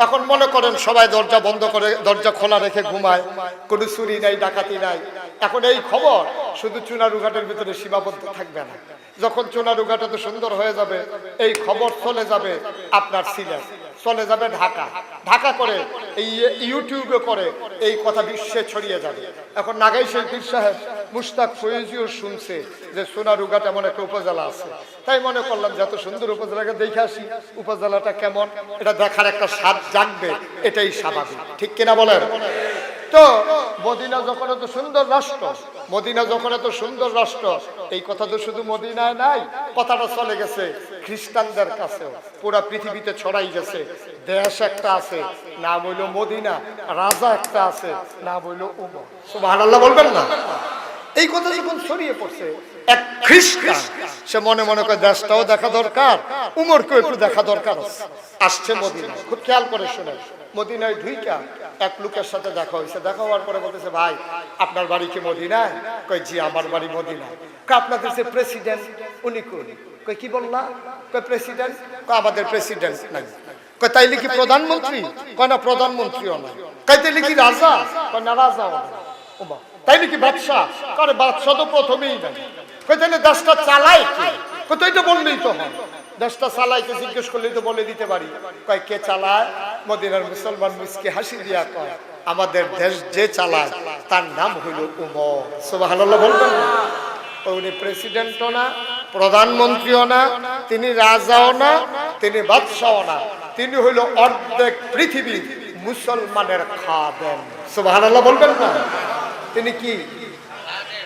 Speaker 1: এখন মনে করেন সবাই দরজা বন্ধ করে দরজা খোলা রেখে ঘুমায়, কোনো চুরি নাই, ডাকাতি নাই। এখন এই খবর শুধু চুনারুঘাটের ভিতরে সীমাবদ্ধ থাকবে না, যখন চুনারুঘাট এত সুন্দর হয়ে যাবে এই খবর চলে যাবে আপনার সিলেট, চলে যাবে ঢাকা, ঢাকা করে এই ইউটিউবে করে এই কথা বিশ্বে ছড়িয়ে যাবে। এখন নাগাই পীর সাহেব মুশতাক ফয়েজিও শুনছে যে সোনারুঘাট এমন একটা উপজেলা আছে, তাই মনে করলাম যে এত সুন্দর উপজেলাকে দেখে আসি, উপজেলাটা কেমন এটা দেখার একটা স্বাদ জাগবে, এটাই স্বাভাবিক, ঠিক কিনা বলেন? তো মদিনা যখন এত সুন্দর রাষ্ট্র, মদিনা যখন এত সুন্দর রাষ্ট্র, এই কথা তো শুধু মদিনায় নাই, কথাটা চলে গেছে খ্রিস্টানদের কাছেও, পুরা পৃথিবীতে ছড়াই গেছে। দেশ একটা আছে নাম হইল মদিনা, রাজা একটা আছে নাম হইল উমর। সুবহানাল্লাহ বলবেন না? এই কথা যখন ছড়িয়ে পড়ছে, এক খ্রিস্টান সে মনে মনে করে দেশটাও দেখা দরকার, উমরকেও একটু দেখা দরকার আছে, আসছে মদিনা। খুব খেয়াল করে শুনে, মদিনায় ঢুইকা এক লোকের সাথে দেখা হয়েছে। দেখা হওয়ার পরে বলতেছে, ভাই আপনার বাড়ি কি মদিনায়? কই জি আমার বাড়ি মদিনায়। কই আপনাদের যে প্রেসিডেন্ট উনি কোন? কই কি বললা? কই প্রেসিডেন্ট? কই আমাদের প্রেসিডেন্ট নাই। কই তাইলে কি প্রধানমন্ত্রী? কই না প্রধানমন্ত্রীও না। কই তাইলে কি রাজা? কই না রাজাও না। ওমা তাইলে কি বাদশা? করে বাদশা তো প্রথমেই নাই। কই তাইলে দেশটা চালায় কি? কই তো এটা বললেই তো হয়, দেশটা চালাইতে জিজ্ঞেস করলেই তো বলে দিতে পারি। কয় কে চালায়? মদিনার মুসলমান মুসকি হাসি দিয়া কয়, আমাদের দেশ যে চালায় তার নাম হইল উমর। সুবহানাল্লাহ বলবেন না? উনি প্রেসিডেন্টও না, প্রধানমন্ত্রীও না, তিনি রাজাও না, তিনি বাদশাও না, তিনি হইল অর্ধেক পৃথিবীর মুসলমানের খাদেম। সুবহানাল্লাহ বলবেন না? তিনি কি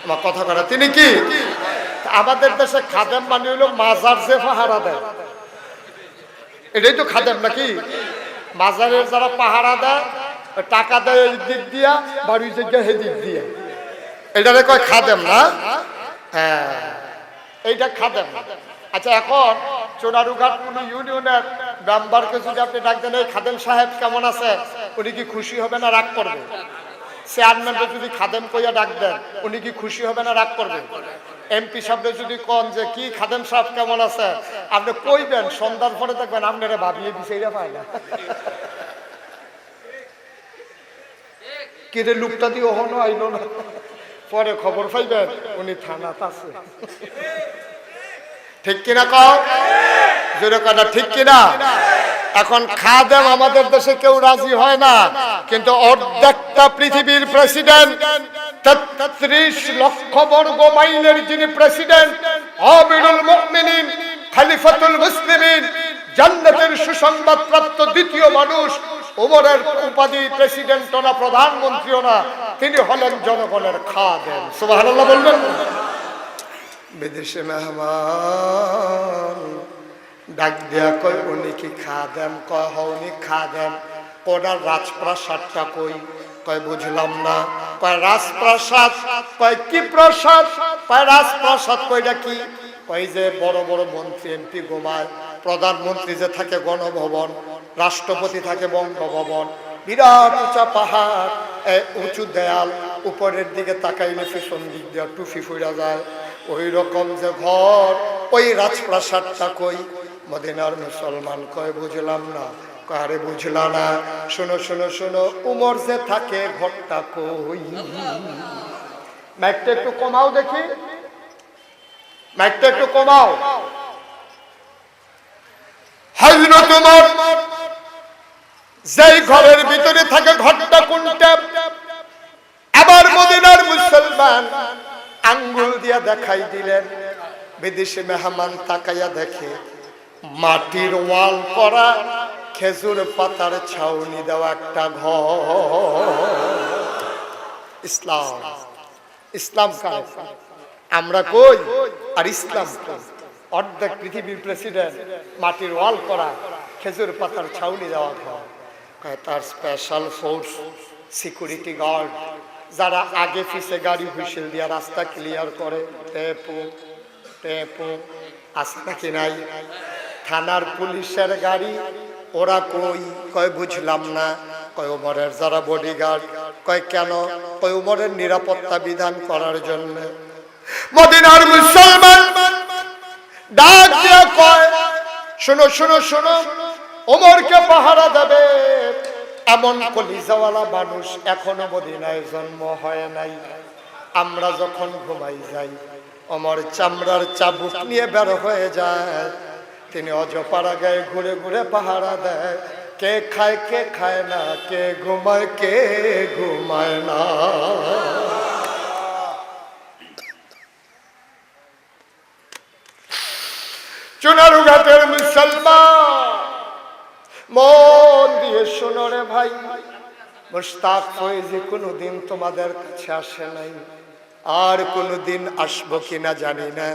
Speaker 1: আমার কথা করা, তিনি কি? আমাদের দেশে খাদেম মানে হইল মাজার যে পাহারা দেয়, এটাই তো খাদেম নাকি? মাজারের যারা পাহারা দেয়, টাকা দেয় এই দিক দিয়া, বাড়ি জায়গা হে দিক দিয়া, এটারে কয় খাদেম না? হ্যাঁ এইটা খাদেম। আচ্ছা এখন সোনারুঘাট কোন ইউনিয়নের মেম্বারকে যদি আপনি ডাক দেন, এই খাদেম সাহেব কেমন আছে, উনি কি খুশি হবে না রাগ করবে? চেয়ারম্যানকে যদি খাদেম কইয়া ডাক দেন, উনি কি খুশি হবে না রাগ করবে? এমপি সাহেব যদি কন যে কি খাদেম সাহেব কেমন আছে, আপনি কইবেন, সন্ধ্যার পরে দেখবেন আপনারা ভাবিয়ে দিছে এটা পায় না। কি রে লোকটা দিয়ে ওহনো আইলো না, পরে খবর পাইবেন উনি থানাতে আছে। ঠিক কিনা কও? জোরে কথা ঠিক কিনা? এখন খাদেম আমাদের দেশে কেউ রাজি হয় না, কিন্তু অর্ধেকটা পৃথিবীর প্রেসিডেন্ট, ৩৩ লক্ষ বর্গ মাইলের যিনি প্রেসিডেন্ট, আমিরুল মুমিনিন, খলিফাতুল মুসলিমিন, জান্নাতের সুসংবাদ প্রাপ্ত দ্বিতীয় মানুষ, ওমরের উপাধি প্রেসিডেন্টও না, প্রধানমন্ত্রীও না, তিনি হলেন জনগণের খাদেম। সুবহানাল্লাহ বলবেন? বিদেশে মেহমান ডাক দেয়া কই উনি কি খাদেম? কয় উনি খাদেম। ওনার রাজপ্রাসাদটা কই? কয় বুঝলাম না। কয় রাজপ্রাসাদ। কয় কি প্রসাদ? কয় রাজপ্রাসাদ। কয়টা কি? কয় যে বড় বড় মন্ত্রী এমপি ঘুমায়, প্রধানমন্ত্রী যে থাকে গণভবন, রাষ্ট্রপতি থাকে বঙ্গভবন, বিরাট উঁচা পাহাড়, উঁচু দেয়াল, উপরের দিকে তাকাইলে পিছন দিক দিয়ে টুফি ফুরা যায়, ওই রকম যে ঘর, ওই রাজপ্রাসাদটা কই? মদিনার মুসলমান কয় বুঝলাম না। কারে বুঝলা না? শোনো শোনো শোনো, উমর যে থাকে ঘরটা কই? মাইকটা একটু কমাও দেখি, মাইকটা একটু কমাও। হযরত উমর যেই ঘরের ভিতরে থাকে ঘরটা কোনটা? আবার মদিনার মুসলমান আঙ্গুল দিয়া দেখাই দিলেন। বিদেশি মেহমান তাকাইয়া দেখে মাটির ওয়াল করা, খেজুর পাতার ছাউনি দেওয়া একটা ঘর। ইসলাম, ইসলাম কারে? আমরা কই আর ইসলাম কই? অর্ধেক পৃথিবীর প্রেসিডেন্ট, মাটির ওয়াল করা, খেজুর পাতার ছাউনি দেওয়া ঘর। তার স্পেশাল ফোর্স, সিকিউরিটি গার্ড, যারা আগে পিছে গাড়ি হুইসেল দিয়া রাস্তা ক্লিয়ার করে। টেপু টেপু আছে নাকি নাই? থানার পুলিশের গাড়ি, ওরা কই? কয় বুঝলাম না। কয় উমরের যারা বডিগার্ড। কয় কেন? কয় উমরের নিরাপত্তা বিধান করার জন্য। মদিনার মুসলমান ডাক দিয়া কয় শোনো শোনো শোনো, ওমরকে পাহারা দেবে এমন কলিজাওয়ালা মানুষ এখনো মদিনায় জন্ম হয় নাই। আমরা যখন ঘুমাই যাই, ওমর চামড়ার চাবুক নিয়ে বের হয়ে যায়, তিনি অজপাড়া গায়ে ঘুরে ঘুরে পাহারা দেয়। কে খায় কে খায় না, কে ঘুমায় কে ঘুমায় না। চুনারুঘাটের মুসলমান মন দিয়ে শোনো রে ভাই, মুশতাক ফয়েজি কোনোদিন তোমাদের কাছে আসে নাই, আর কোনোদিন আসবো কিনা জানি না।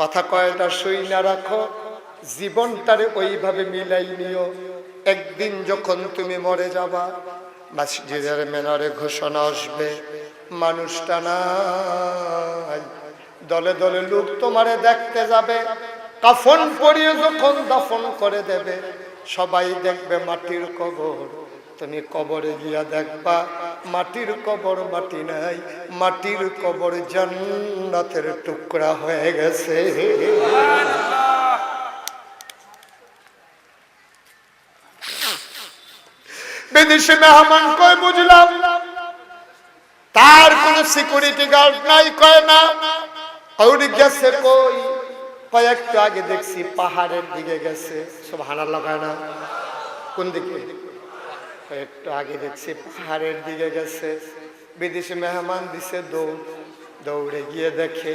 Speaker 1: কথা কয়টা সই না রাখো, জীবনটারে ওইভাবে মিলাই নিও। একদিন যখন তুমি মরে যাবা, মসজিদের মিনারে ঘোষণা আসবে, মানুষটা নাই, দলে দলে লোক তোমারে দেখতে যাবে। কাফন পরিয়ে যখন দাফন করে দেবে, সবাই দেখবে মাটির কবর। তুমি কবরে গিয়া দেখবা মাটির কবর মাটি নাই, মাটির কবর জান্নাতের টুকরা হয়ে গেছে। বিদেশি মেহমান কয় বুঝলাম, তার কোন সিকিউরিটি গার্ড নাই, কয় না ওই গেছে কই, কয়েকটু আগে দেখছি পাহাড়ের দিকে গেছে। সুবহানাল্লাহ কয় না, কোন দিকে? একটু আগে দেখছি পাহাড়ের দিকে গেছে। বিদেশি মেহমান দিছে দৌড়, দৌড়ে গিয়ে দেখে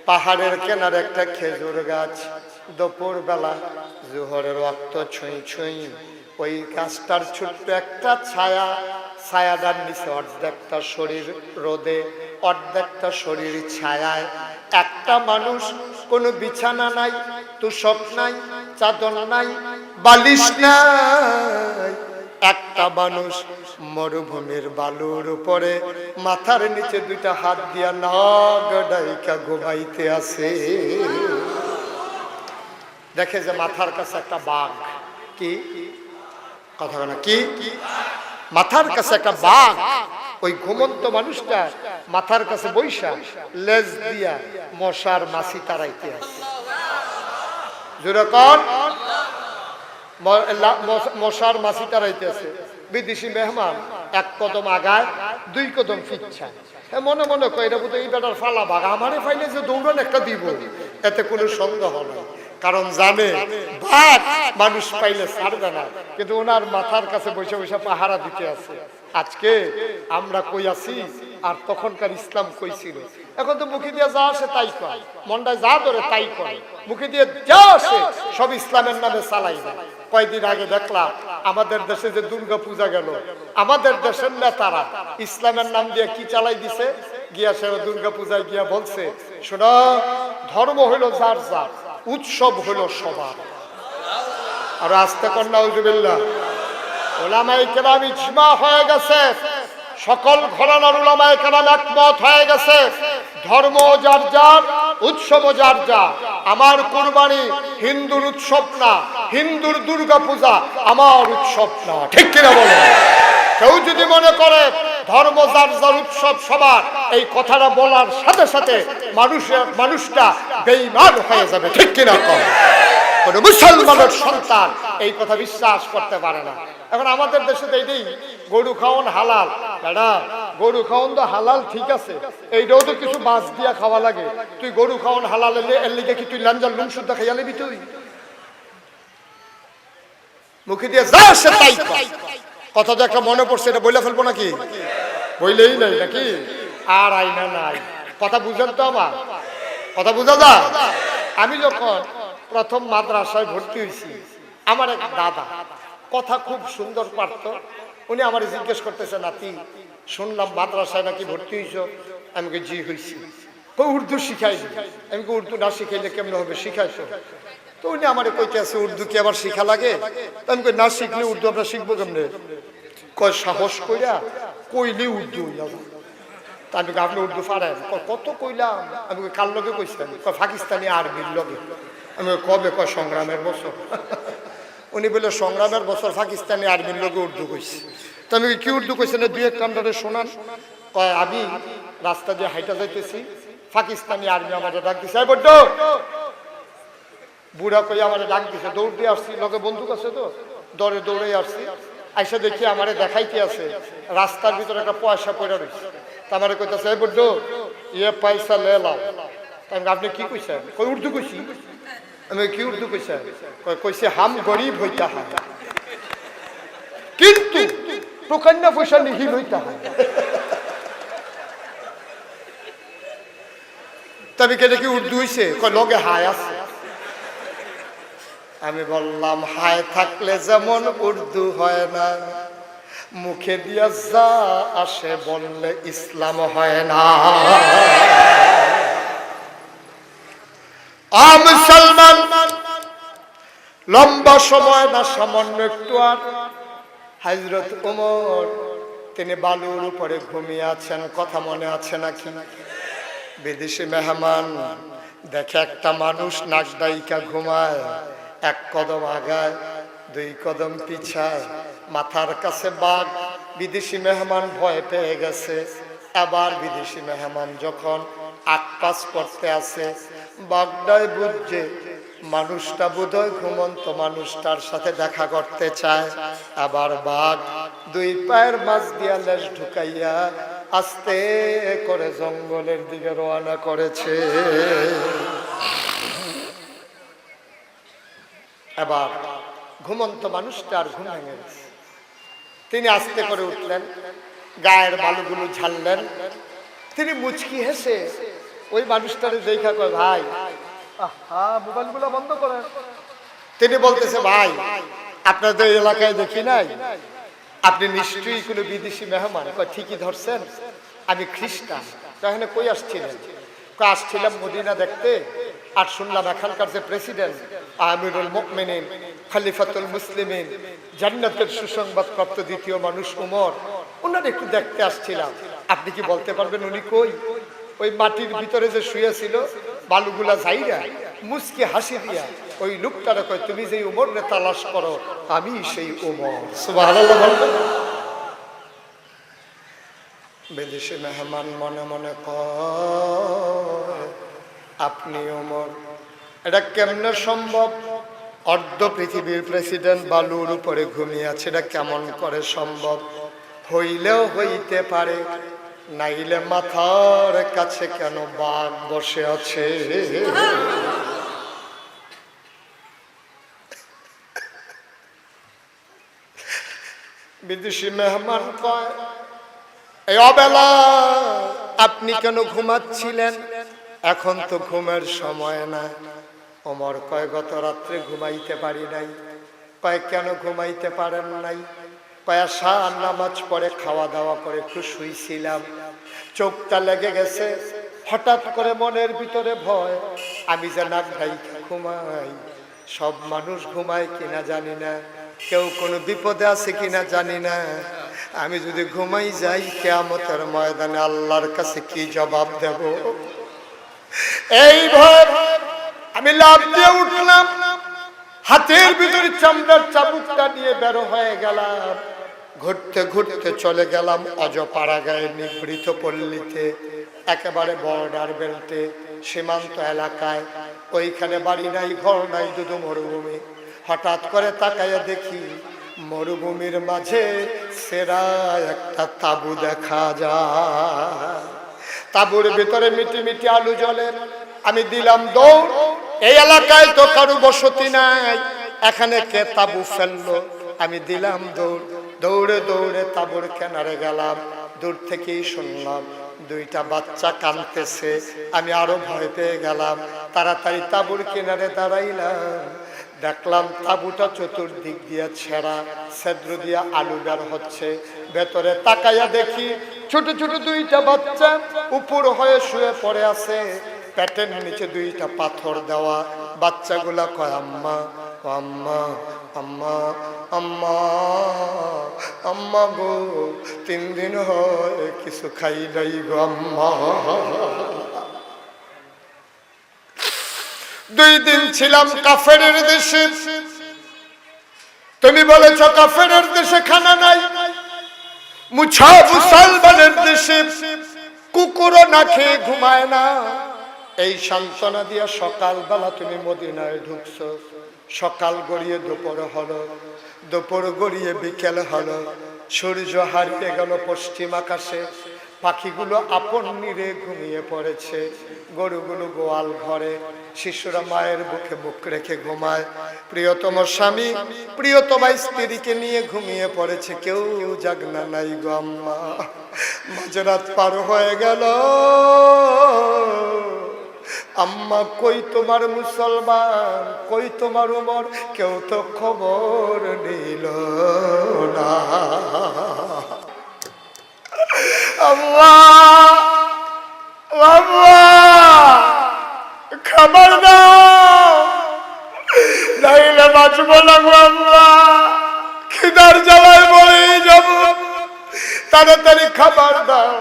Speaker 1: পাহাড়ের কেনারে একটা খেজুর গাছ। দুপুর বেলা জোহরের ওয়াক্ত ছুঁই ছুঁই, ওই গাছটার ছোট্ট একটা ছায়া, ছায়াটার নিচে অর্ধেকটা শরীর রোদে, অর্ধেকটা শরীর ছায়ায়। একটা মানুষ, কোনো বিছানা নাই, তোষক নাই, চাদর নাই, বালিশ নাই। একটা মানুষ মরুভূমির বালুর উপরে মাথার নিচে দুইটা হাত দিয়া নাগ ডাইকা ঘুমাইতে আছে। দেখে যে মাথার কাছে একটা বাঘ, কি কথা না, কি মাথার কাছে একটা বাঘ। ওই ঘুমন্ত মানুষটা মাথার কাছে বৈশা লেজ দিয়া মশার মাছি তাড়াইতে আছে। যেরকম মশার মাছি তাড়াইতে আছে। বিদেশি মেহমান এক কদম আগায়, দুই কদম ফিচ্ছা। মনে মনে কয় এটা বোধহয় এই বেটার ফালা বাঘ, আমারে ফাইলে যে দৌড়ান একটা দিব, এতে কোনো সন্দেহ নাই। কারণ জানে বাঘ মানুষ পাইলে ছাড়বে না, কিন্তু ওনার মাথার কাছে বসে বসে পাহারা দিতে আছে। আজকে আমরা কই আছি আর তখনকার ইসলাম কই ছিল? এখন তো মুখে দিয়ে যা আসে তাই কয়, মনটায় যা ধরে তাই করে, মুখে দিয়ে যা আসে সব ইসলামের নামে চালাই না। কয়েকদিন আগে দেখলাম আমাদের দেশে যে দুর্গা পূজা গেল, আমাদের দেশের নেতারা ইসলামের নাম দিয়ে কি চালাই দিছে, গিয়া সে দুর্গা পূজায় গিয়া বলছে, শোনো, ধর্ম হইলো যার যার, উৎসব হইলো সবার। আর আস্তে কন্যা উজুবিল্লাহ, উলামায়ে কেরাম ইজমা হয়ে গেছে, সকল ঘরানার উলামায়ে কেরাম একমত হয়ে গেছে, ধর্ম যার যার, উৎসব যার যার। আমার কুরবানি হিন্দুর উৎসব না, হিন্দুর দুর্গা পূজা আমার উৎসব না, ঠিক কিনা বলো? কেউ যদি মনে করে ধর্ম যার যার, উৎসব সবার, এই কথাটা বলার সাথে সাথে মানুষটা বেঈমান হয়ে যাবে, ঠিক কিনা কম? কোন মুসলমানের সন্তান এই কথা বিশ্বাস করতে পারে না। এখন আমাদের দেশে তো এইটাই, গরু খাওয়ান হালাল, দাদা গরু খাওয়ান তো হালাল, ঠিক আছে, এইটাও তো কিছু বাস দিয়া খাওয়া লাগে। তুই গরু খাওয়ান হালাল এর লিগে কি তুই লাঞ্জাল লুম শুদ্ধা খাইয়া নিবি? তুই মুখে দিয়ে যা সে তাই কথা তো একটা মনে পড়ছে, এটা বইলে ফেলবো নাকি? বইলেই নাই নাকি? আর আইনা নাই। কথা বুঝেন তো? আমার কথা বুঝা যা। আমি যখন প্রথম মাদ্রাসায় ভর্তি হয়েছি, আমার এক দাদা কথা খুব সুন্দর পারত। উনি আমার জিজ্ঞেস করতেছে, নাতি শুনলাম মাদ্রাসায় নাকি ভর্তি হয়েছ? আমি জি হয়েছি। উর্দু শিখাই। আমি উর্দু না শিখাইলে কেমন হবে, শিখাইছো? তো উনি আমার কইতে আছে, উর্দু কি আবার শিখা লাগে? আমি কই, না শিখলে উর্দু আমরা শিখবো কেমনে? কয়, সাহস কইরা কইলে উর্দু হইয়া। তা আমি আপনি উর্দু পারেন? কত কইলাম। আমি কার লগে কইছিলাম? কয় পাকিস্তানি আরবির লগে। আমি কবে? কয় সংগ্রামের বছর। উনি বলে সংগ্রামের বছর পাকিস্তানি আর্মির লোকে উর্দু কইছে। তো আমি কি উর্দু কইছে না, দুই এক কান্ডারে শোনান। কয়, আমি রাস্তা দিয়ে হাইটা যাইতেছি, পাকিস্তানি আর্মি আমাদের ডাক দিছে, বড্ড বুড়া কই আমারে ডাক দিছে, দৌড় দিয়ে আসছি, লোকে বন্দুক আছে তো, দৌড়ে দৌড়ে আসছি। আইসা দেখি আমারে দেখাইতে আছে রাস্তার ভিতরে একটা পয়সা পড়ে রয়েছে। তা আমারে কইতেছে, বড্ড ইয়ে পয়সা লে লাও। আপনি কি কইছেন? কই উর্দু কইছি। আমি কি উর্দু কইছেন? কইছে, হাম গরিব হইতা হয় কিন্তু প্রকান্না পয়সা নিহিল হইতা হয়। তবে কেটে কি উর্দু হইছে? কয় লগে হায় আছে। আমি বললাম হায় থাকলে যেমন উর্দু হয় না, মুখে দিয়া যা আসে বললে ইসলাম হয় না। মুসলমান, লম্বা সময় না সামান্য একটু। আর হযরত ওমর তিনি বালুর উপরে ঘুমিয়ে আছেন, কথা মনে আছে নাকি? বিদেশি মেহমান দেখে একটা মানুষ নাক ডাইকা ঘুমায়, এক কদম আগায় দুই কদম পিছায়, মাথার কাছে বাঘ। বিদেশি মেহমান ভয় পেয়ে গেছে। আবার বিদেশি মেহমান যখন আকপাস করতে আছে, বাঘটাই বুঝছে মানুষটা বোধহয় ঘুমন্ত মানুষটার সাথে দেখা করতে চায়। আবার বাঘ দুই পায়ের মাঝ দিয়া লেজ ঢুকাইয়া আস্তে করে জঙ্গলের দিকে রওনা করেছে। এবার ঘুমন্ত মানুষটার ঘুম ভেঙে গেছে। তিনি আস্তে করে উঠলেন, গায়ের বালুগুলো ঝাড়লেন। তিনি মুচকি হেসে ওই মানুষটারে দেখা কয়, ভাই মোবাইলগুলো বন্ধ করেন। তিনি বলতেছে, ভাই আপনাদের এলাকায় দেখি নাই, আপনি নিশ্চয়ই কোনো বিদেশি মেহমান। কয় ঠিকই ধরছেন, আমি খ্রিস্টান। তাহলে কই আসছিলেন? আসছিলাম মদিনা দেখতে, আর শুনলাম এখানকার যে প্রেসিডেন্ট আমিরুল মুমিনিন খলিফাতুল মুসলিমিন, জান্নাতের সুসংবাদ প্রাপ্ত দ্বিতীয় মানুষ ওমর, ওনার একটু দেখতে আসছিলাম। আপনি কি বলতে পারবেন উনি কই? ওই মাটির ভিতরে যে শুয়ে ছিল, বালুগুলা যাইরা মুচকি হাসি দিয়া ওই লোকটারে কয়, তুমি যেই ওমর রে তালাশ করো, আমি সেই ওমর। সুবহানাল্লাহ বলবেন। বিদেশি মেহমান মনে মনে কয়, আপনি ওমর? এটা কেমনে সম্ভব? অর্ধ পৃথিবীর প্রেসিডেন্ট বালুর উপরে ঘুমিয়ে আছে, এটা কেমন করে সম্ভব? হইলেও হইতে পারে, নাইলে মাথার কাছে কেন বাঘ বসে আছে? বিদেশি মেহমান কয়, এই অবেলা আপনি কেন ঘুমাচ্ছিলেন? এখন তো ঘুমের সময় না। ওমর কয়, গত রাত্রে ঘুমাইতে পারি নাই। কয় কেন ঘুমাইতে পারেন নাই? কয় শাহ নামাজ পড়ে খাওয়া দাওয়া করে একটু শুইছিলাম, চোখটা লেগে গেছে। হঠাৎ করে মনের ভিতরে ভয়, আমি যে নাক ঢাইকা ঘুমাই, সব মানুষ ঘুমায় কিনা জানি না, কেউ কোনো বিপদে আছে কিনা জানি না। আমি যদি ঘুমাই যাই, কিয়ামতের ময়দানে আল্লাহর কাছে কি জবাব দেব? এই ভয় আমি লাফ দিয়ে উঠলাম, হাতের ভিতরে চামড়ার চাবুকটা নিয়ে বের হয়ে গেলাম। ঘুরতে ঘুরতে চলে গেলাম অজপাড়া গায়ে নিভৃত পল্লীতে, একেবারে বর্ডার বেল্টে, সীমান্ত এলাকায়। ওইখানে বাড়ি নাই, ঘর নাই, শুধু মরুভূমি। হঠাৎ করে তাকাইয়া দেখি মরুভূমির মাঝে সেরা একটা তাবু দেখা যায়। তাবুর ভিতরে মিটি মিটি আলু জ্বলে। আমি দিলাম দৌড়, এই এলাকায় তো কারো বসতি নাই, এখানে কে তাবু ফেললো? আমি দিলাম দৌড়, দৌড়ে দৌড়ে তাবুর কিনারে গেলাম। দূর থেকেই শুনলাম দুইটা বাচ্চা কাঁদতেছে। আমি আরো ভয় পেয়ে গেলাম, তাড়াতাড়ি তাবুর কিনারে দাঁড়াইলাম। দেখলাম তাবুটা চতুর্দিক দিয়ে ছেঁড়া, ছেদ্র দিয়া আলু বের হচ্ছে। ভেতরে তাকাইয়া দেখি ছোট ছোট দুইটা বাচ্চা উপর হয়ে শুয়ে পড়ে আছে, পেটের নিচে দুইটা পাথর দেওয়া। বাচ্চাগুলা কয়, আম্মা আম্মা আম্মা আম্মা আম্মা গো, 3 দিন হয় কিছু খাই নাই গো আম্মা। 2 দিন ছিলাম কাফেরের দেশে, তুমি বলেছ কাফেরের দেশে খানা নাই। মুছা মুসলমানের দেশে কুকুরও না খেয়ে ঘুমায় না। এই সান্ত্বনা দিয়া সকালবেলা তুমি মদিনায় ঢুকছো। সকাল গড়িয়ে দুপুর হলো, দুপুর গড়িয়ে বিকেল হলো, সূর্য হারিয়ে গেল পশ্চিম আকাশে। পাখিগুলো আপন নিরে ঘুমিয়ে পড়েছে, গরুগুলো গোয়াল ঘরে, শিশুরা মায়ের বুকে বুক রেখে ঘুমায়। প্রিয়তম স্বামী প্রিয়তমা স্ত্রীকে নিয়ে ঘুমিয়ে পড়েছে, কেউ জাগনা নাই গো আম্মা। মাঝরাত পার হয়ে গেল, আম্মা কই তোমার মুসলমান, কই তোমার উমর, কেউ তো খবর নিল না। আল্লাহ আল্লাহ খাবার দাও, নাইলে বাঁচবো না গো আল্লাহ, খিদার জ্বালায় মরে যাব, তাড়াতাড়ি খাবার দাও।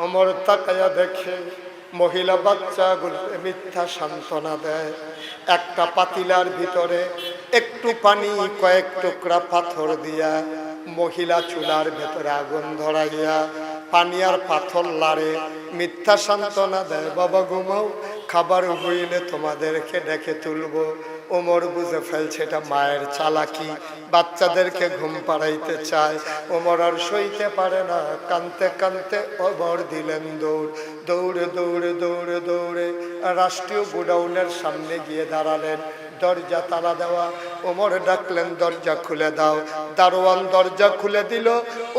Speaker 1: ওমর তাকায়া দেখে মহিলা বাচ্চাগুলো মিথ্যা সান্ত্বনা দেয়। একটা পাতিলার ভিতরে একটু পানি, কয়েক টুকরা পাথর দিয়া মহিলা চুলার ভেতরে আগুন ধরাইয়া পানি আর পাথর লাড়ে মিথ্যা সান্ত্বনা দেয়, বাবা ঘুমাও, খাবার হইলে তোমাদেরকে ডেকে তুলবো। ওমর বুঝে ফেলছে এটা মায়ের চালাকি, বাচ্চাদেরকে ঘুম পাড়াইতে চায়। ওমর আর সইতে পারে না, কানতে কানতে ওমর দিলেন দৌড়। দৌড়ে দৌড়ে দৌড়ে দৌড়ে রাষ্ট্রীয় গোডাউনের সামনে গিয়ে দাঁড়ালেন। দরজা তালা দেওয়া, ওমর ডাকলেন দরজা খুলে দাও। দারোয়ান দরজা খুলে দিল।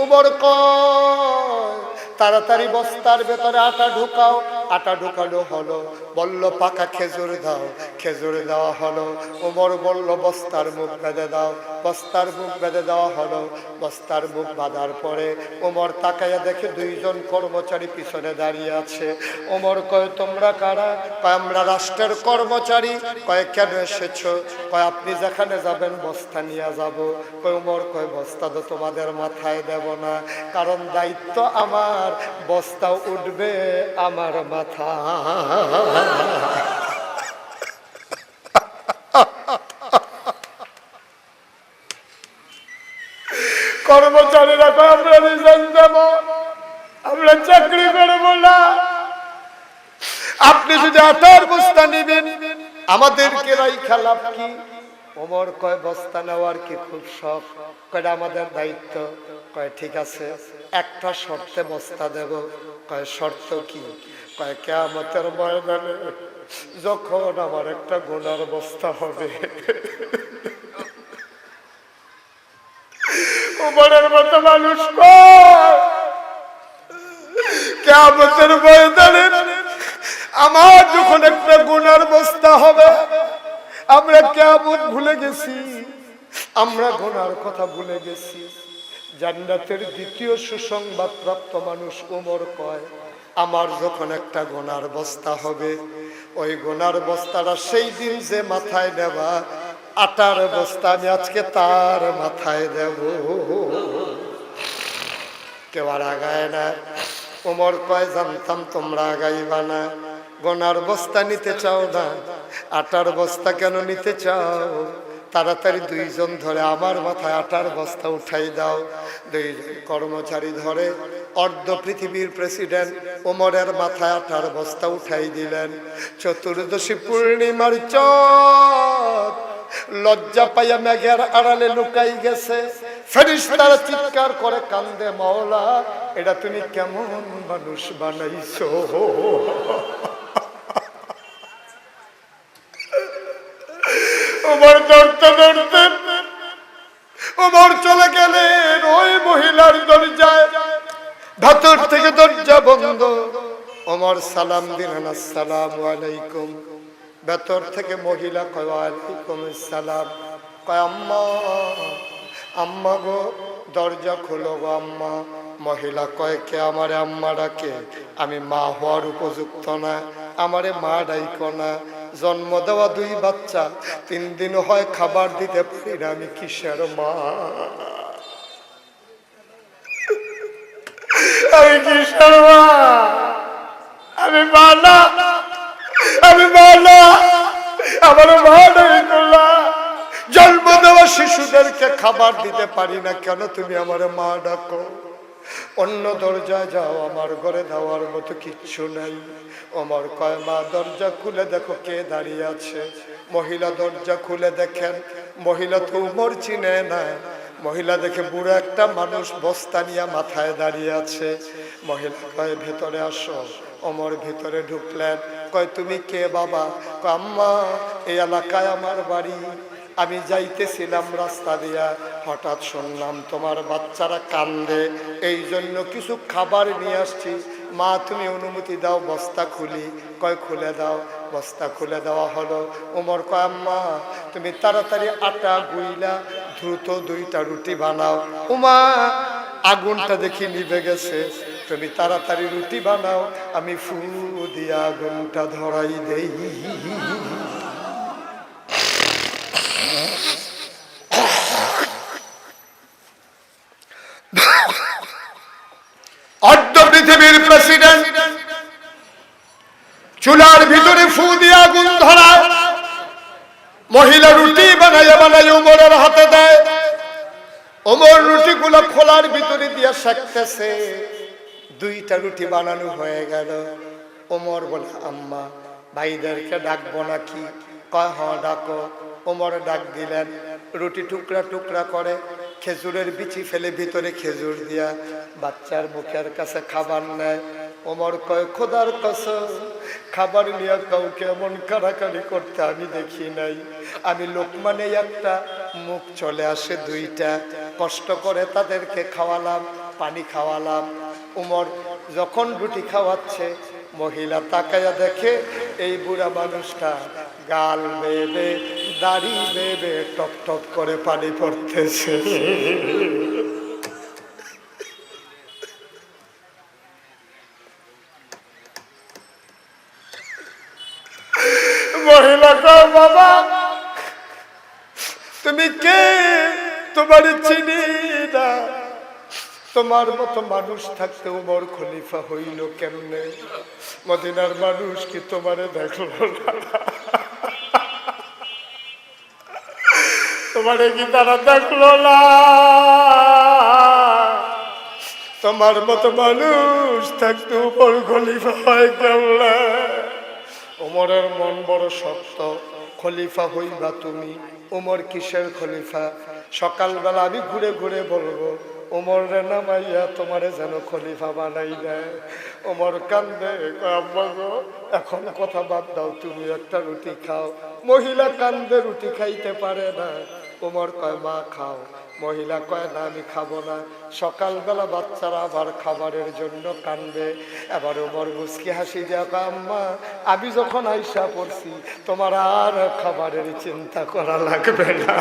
Speaker 1: ওমর কয় তাড়াতাড়ি বস্তার ভেতরে আটা ঢুকাও। আটা ঢুকানো হলো। বলল পাকা খেজুর দাও, খেজুর দেওয়া হলো। ওমর বলল বস্তার মুখ বেঁধে দাও, বস্তার মুখ বেঁধে দেওয়া হলো। বস্তার মুখ বাঁধার পরে ওমর তাকাইয়া দেখে দুইজন কর্মচারী পিছনে দাঁড়িয়ে আছে। ওমর কয় তোমরা কারা? কয় আমরা রাষ্ট্রের কর্মচারী। কয় কেন এসেছো? কয় আপনি যেখানে যাবেন বস্তা নিয়ে যাব। কয় ওমর কয় বস্তা তো তোমাদের মাথায় দেব না, কারণ দায়িত্ব আমার, বস্তা উঠবে আমার মাথা। কর্মচারীরা কয় আমরা রিজাইন দেব, আমরা চাকরি করবো না, আপনি যদি আটার বস্তা নিবেন আমাদেরকে রাইখা লাভ কি? ওমর কয় বস্তা নেওয়ার কি খুব শখ? কয় আমাদের দায়িত্ব। কয় ঠিক আছে, একটা শর্তে বস্তা দেব। কয় শর্ত কি? কয় কিয়ামতের ময়দানে যখন আমার একটা গুনার বস্তা হবে, ওমরের মতো মানুষ কয় কিয়ামতের ময়দানে আমার যখন একটা গুনার বস্তা হবে, আমরা কিয়ামত ভুলে গেছি, আমরা গুনার কথা ভুলে গেছি। জান্নাতের দ্বিতীয় সুসংবাদ প্রাপ্ত মানুষ ওমর কয় আমার যখন একটা গুনার বস্তা হবে, ওই গুনার বস্তাটা সেই দিন যে মাথায় দেবা, আটার বস্তা আমি আজকে তার মাথায় দেব। কেউ আর আগায় না। ওমর কয় জানতাম তোমরা আগাইবা না, গোনার বস্তা নিতে চাও না, আটার বস্তা কেন নিতে চাও? তাড়াতাড়ি দুইজন ধরে আমার মাথায় আটার বস্তা উঠাই দাও। দুইজন কর্মচারী ধরে অর্ধ পৃথিবীর প্রেসিডেন্ট ওমরের মাথায় আটার বস্তা উঠাই দিলেন। চতুর্দশী পূর্ণিমার চাঁদ লজ্জা পাইয়া মেঘের আড়ালে লুকাই গেছে। ফেরেশতারা চিৎকার করে কান্দে, মাওলা এটা তুমি কেমন মানুষ বানাইছো? ওমর দৌড়তে দৌড়তে ওমর চলে গেলেন ওই মহিলার দরজায়। ভেতর থেকে দরজা বন্ধ। ওমর সালাম দিলেন, আসসালামু আলাইকুম। ভেতর থেকে মহিলা কয় ওয়ালাইকুম আসসালাম। কয় আম্মা, আম্মা গো দরজা খোলো গো আম্মা। মহিলা কয় কে আমারে আম্মা ডাকে? আমি মা হওয়ার উপযুক্ত না, আমারে মা ডাইকো না। জন্ম দেওয়া দুই বাচ্চা 3 দিন হয় খাবার দিতে পারি না, আমি কিসের মা? আমি কিসের মা? আমি মা না, আমি মা না, আমার মা ডাইকো না। জন্ম দেওয়া শিশুদেরকে খাবার দিতে পারি না, কেন তুমি আমার মা ডাকো? অন্য দরজায় যাও, আমার ঘরে দেওয়ার মতো কিচ্ছু নাই। ওমর কয় মা দরজা খুলে দেখো কে দাঁড়িয়ে আছে। মহিলা দরজা খুলে দেখেন, মহিলা তো ওমর চিনে না। মহিলা দেখে বুড়ো একটা মানুষ বস্তা নিয়ে মাথায় দাঁড়িয়ে আছে। মহিলা কয় ভেতরে আসো। ওমর ভিতরে ঢুকলেন। কয় তুমি কে বাবা? কয় আম্মা এই এলাকায় আমার বাড়ি, আমি যাইতেছিলাম রাস্তা দিয়া, হঠাৎ শুনলাম তোমার বাচ্চারা কান্দে, এই জন্য কিছু খাবার নিয়ে আসছি। মা তুমি অনুমতি দাও বস্তা খুলি। কয় খুলে দাও। বস্তা খুলে দেওয়া হলো। ওমর কয় আম্মা তুমি তাড়াতাড়ি আটা গুইলা দ্রুত 2টা রুটি বানাও। উমা আগুনটা দেখি নিভে গেছে, তুমি তাড়াতাড়ি রুটি বানাও, আমি ফু দিয়া আগুনটা ধরাই দেই। অর্ধ পৃথিবীর প্রেসিডেন্ট চুলার ভিতরে ফু দিয়ে আগুন ধরায়, মহিলা রুটি বানাইয়া বানাইয়া ওমরের হাতে দেয়। ওমর রুটিগুলো খোলার ভিতরে দিয়ে সেকতেছে। 2টা রুটি বানানো হয়ে গেল। ওমর বলে আম্মা ভাইদেরকে ডাকবো নাকি? কয় হ্যাঁ ডাকো। ওমর ডাক দিলেন, রুটি টুকরা টুকরা করে খেজুরের বিচি ফেলে ভিতরে খেজুর দিয়া বাচ্চার মুখের কাছে খাবার নেয়। ওমর কয় খোদার কসম খাবার নিয়ে কাউকে এমন কাড়াকাড়ি করতে আমি দেখি নাই। আমি লোকমানে একটা মুখ চলে আসে 2টা, কষ্ট করে তাদেরকে খাওয়ালাম, পানি খাওয়ালাম। ওমর যখন রুটি খাওয়াচ্ছে মহিলা তাকায়া দেখে এই বুড়া মানুষটা গাল বেবে দাড়ি বেবে টপ টপ করে পানি পড়তেছে। মহিলা কয় বাবা তুমি কে? তোমার চিনি না। তোমার মতো মানুষ থাকতে ওমর খলিফা হইল কেমনে? মদিনার মানুষ কি তোমারে দেখলো না? তোমারে কি তারা দেখলো না? তোমার মতো মানুষ থাকতে ওমর খলিফা হয় কেমনে? ওমরের মন বড় শক্ত। খলিফা হইবা তুমি? ওমর কিসের খলিফা? সকালবেলা আমি ঘুরে ঘুরে বলবো ওমর রে নামাইয়া তোমারে যেন খলিফা বানাই দেয়। ওমর কান্দে, আব্বা গো এখন কথা বাদ দাও, তুমি একটা রুটি খাও। মহিলা কান্দে, রুটি খাইতে পারে না। ওমর কয় মা খাও। মহিলা কয় না আমি খাবো না। সকালবেলা বাচ্চারা আবার খাবারের জন্য কান্দে। এবার ওমর মুচকি হাসি দিয়া কয় আম্মা আমি যখন আইসা পড়ছি তোমার আর খাবারের চিন্তা করা লাগবে না।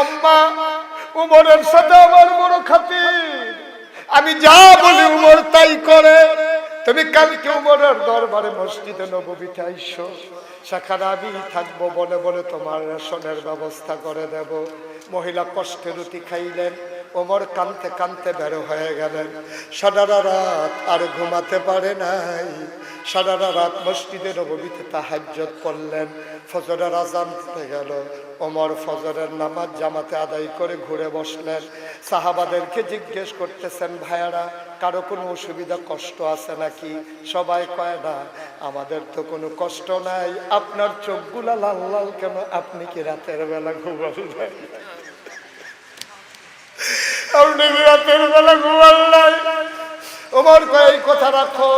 Speaker 1: আম্মা উমরের সাথে আমার বড় খাতির, আমি যা বলি উমর তাই করে। তুমি কালকে উমরের দরবারে মসজিদে নববীতে আইসো, সেখানে আমি থাকবো, বলে বলে তোমার রেশনের ব্যবস্থা করে দেব। মহিলা কষ্টে রুটি খাইলেন। ওমর কানতে কানতে বের হয়ে গেলেন। সারা রাত আর ঘুমাতে পারে নাই। সারা রাত মসজিদে নববীতে তাহাজ্জুদ পড়লেন। ফজরের আযান হয়ে গেল। ওমর ফজরের নামাজ জামাতে আদায় করে ঘুরে বসলেন। সাহাবাদেরকে জিজ্ঞেস করতেছেন ভাইয়ারা কারো কোনো অসুবিধা কষ্ট আছে নাকি? সবাই কয় না আমাদের তো কোনো কষ্ট নাই। আপনার চোখগুলা লাল লাল কেন? আপনি কি রাতের বেলা ঘুমান নাই? আপনি কি রাতের বেলা ঘুমান নাই? ওমর কয় এই কথা রাখো,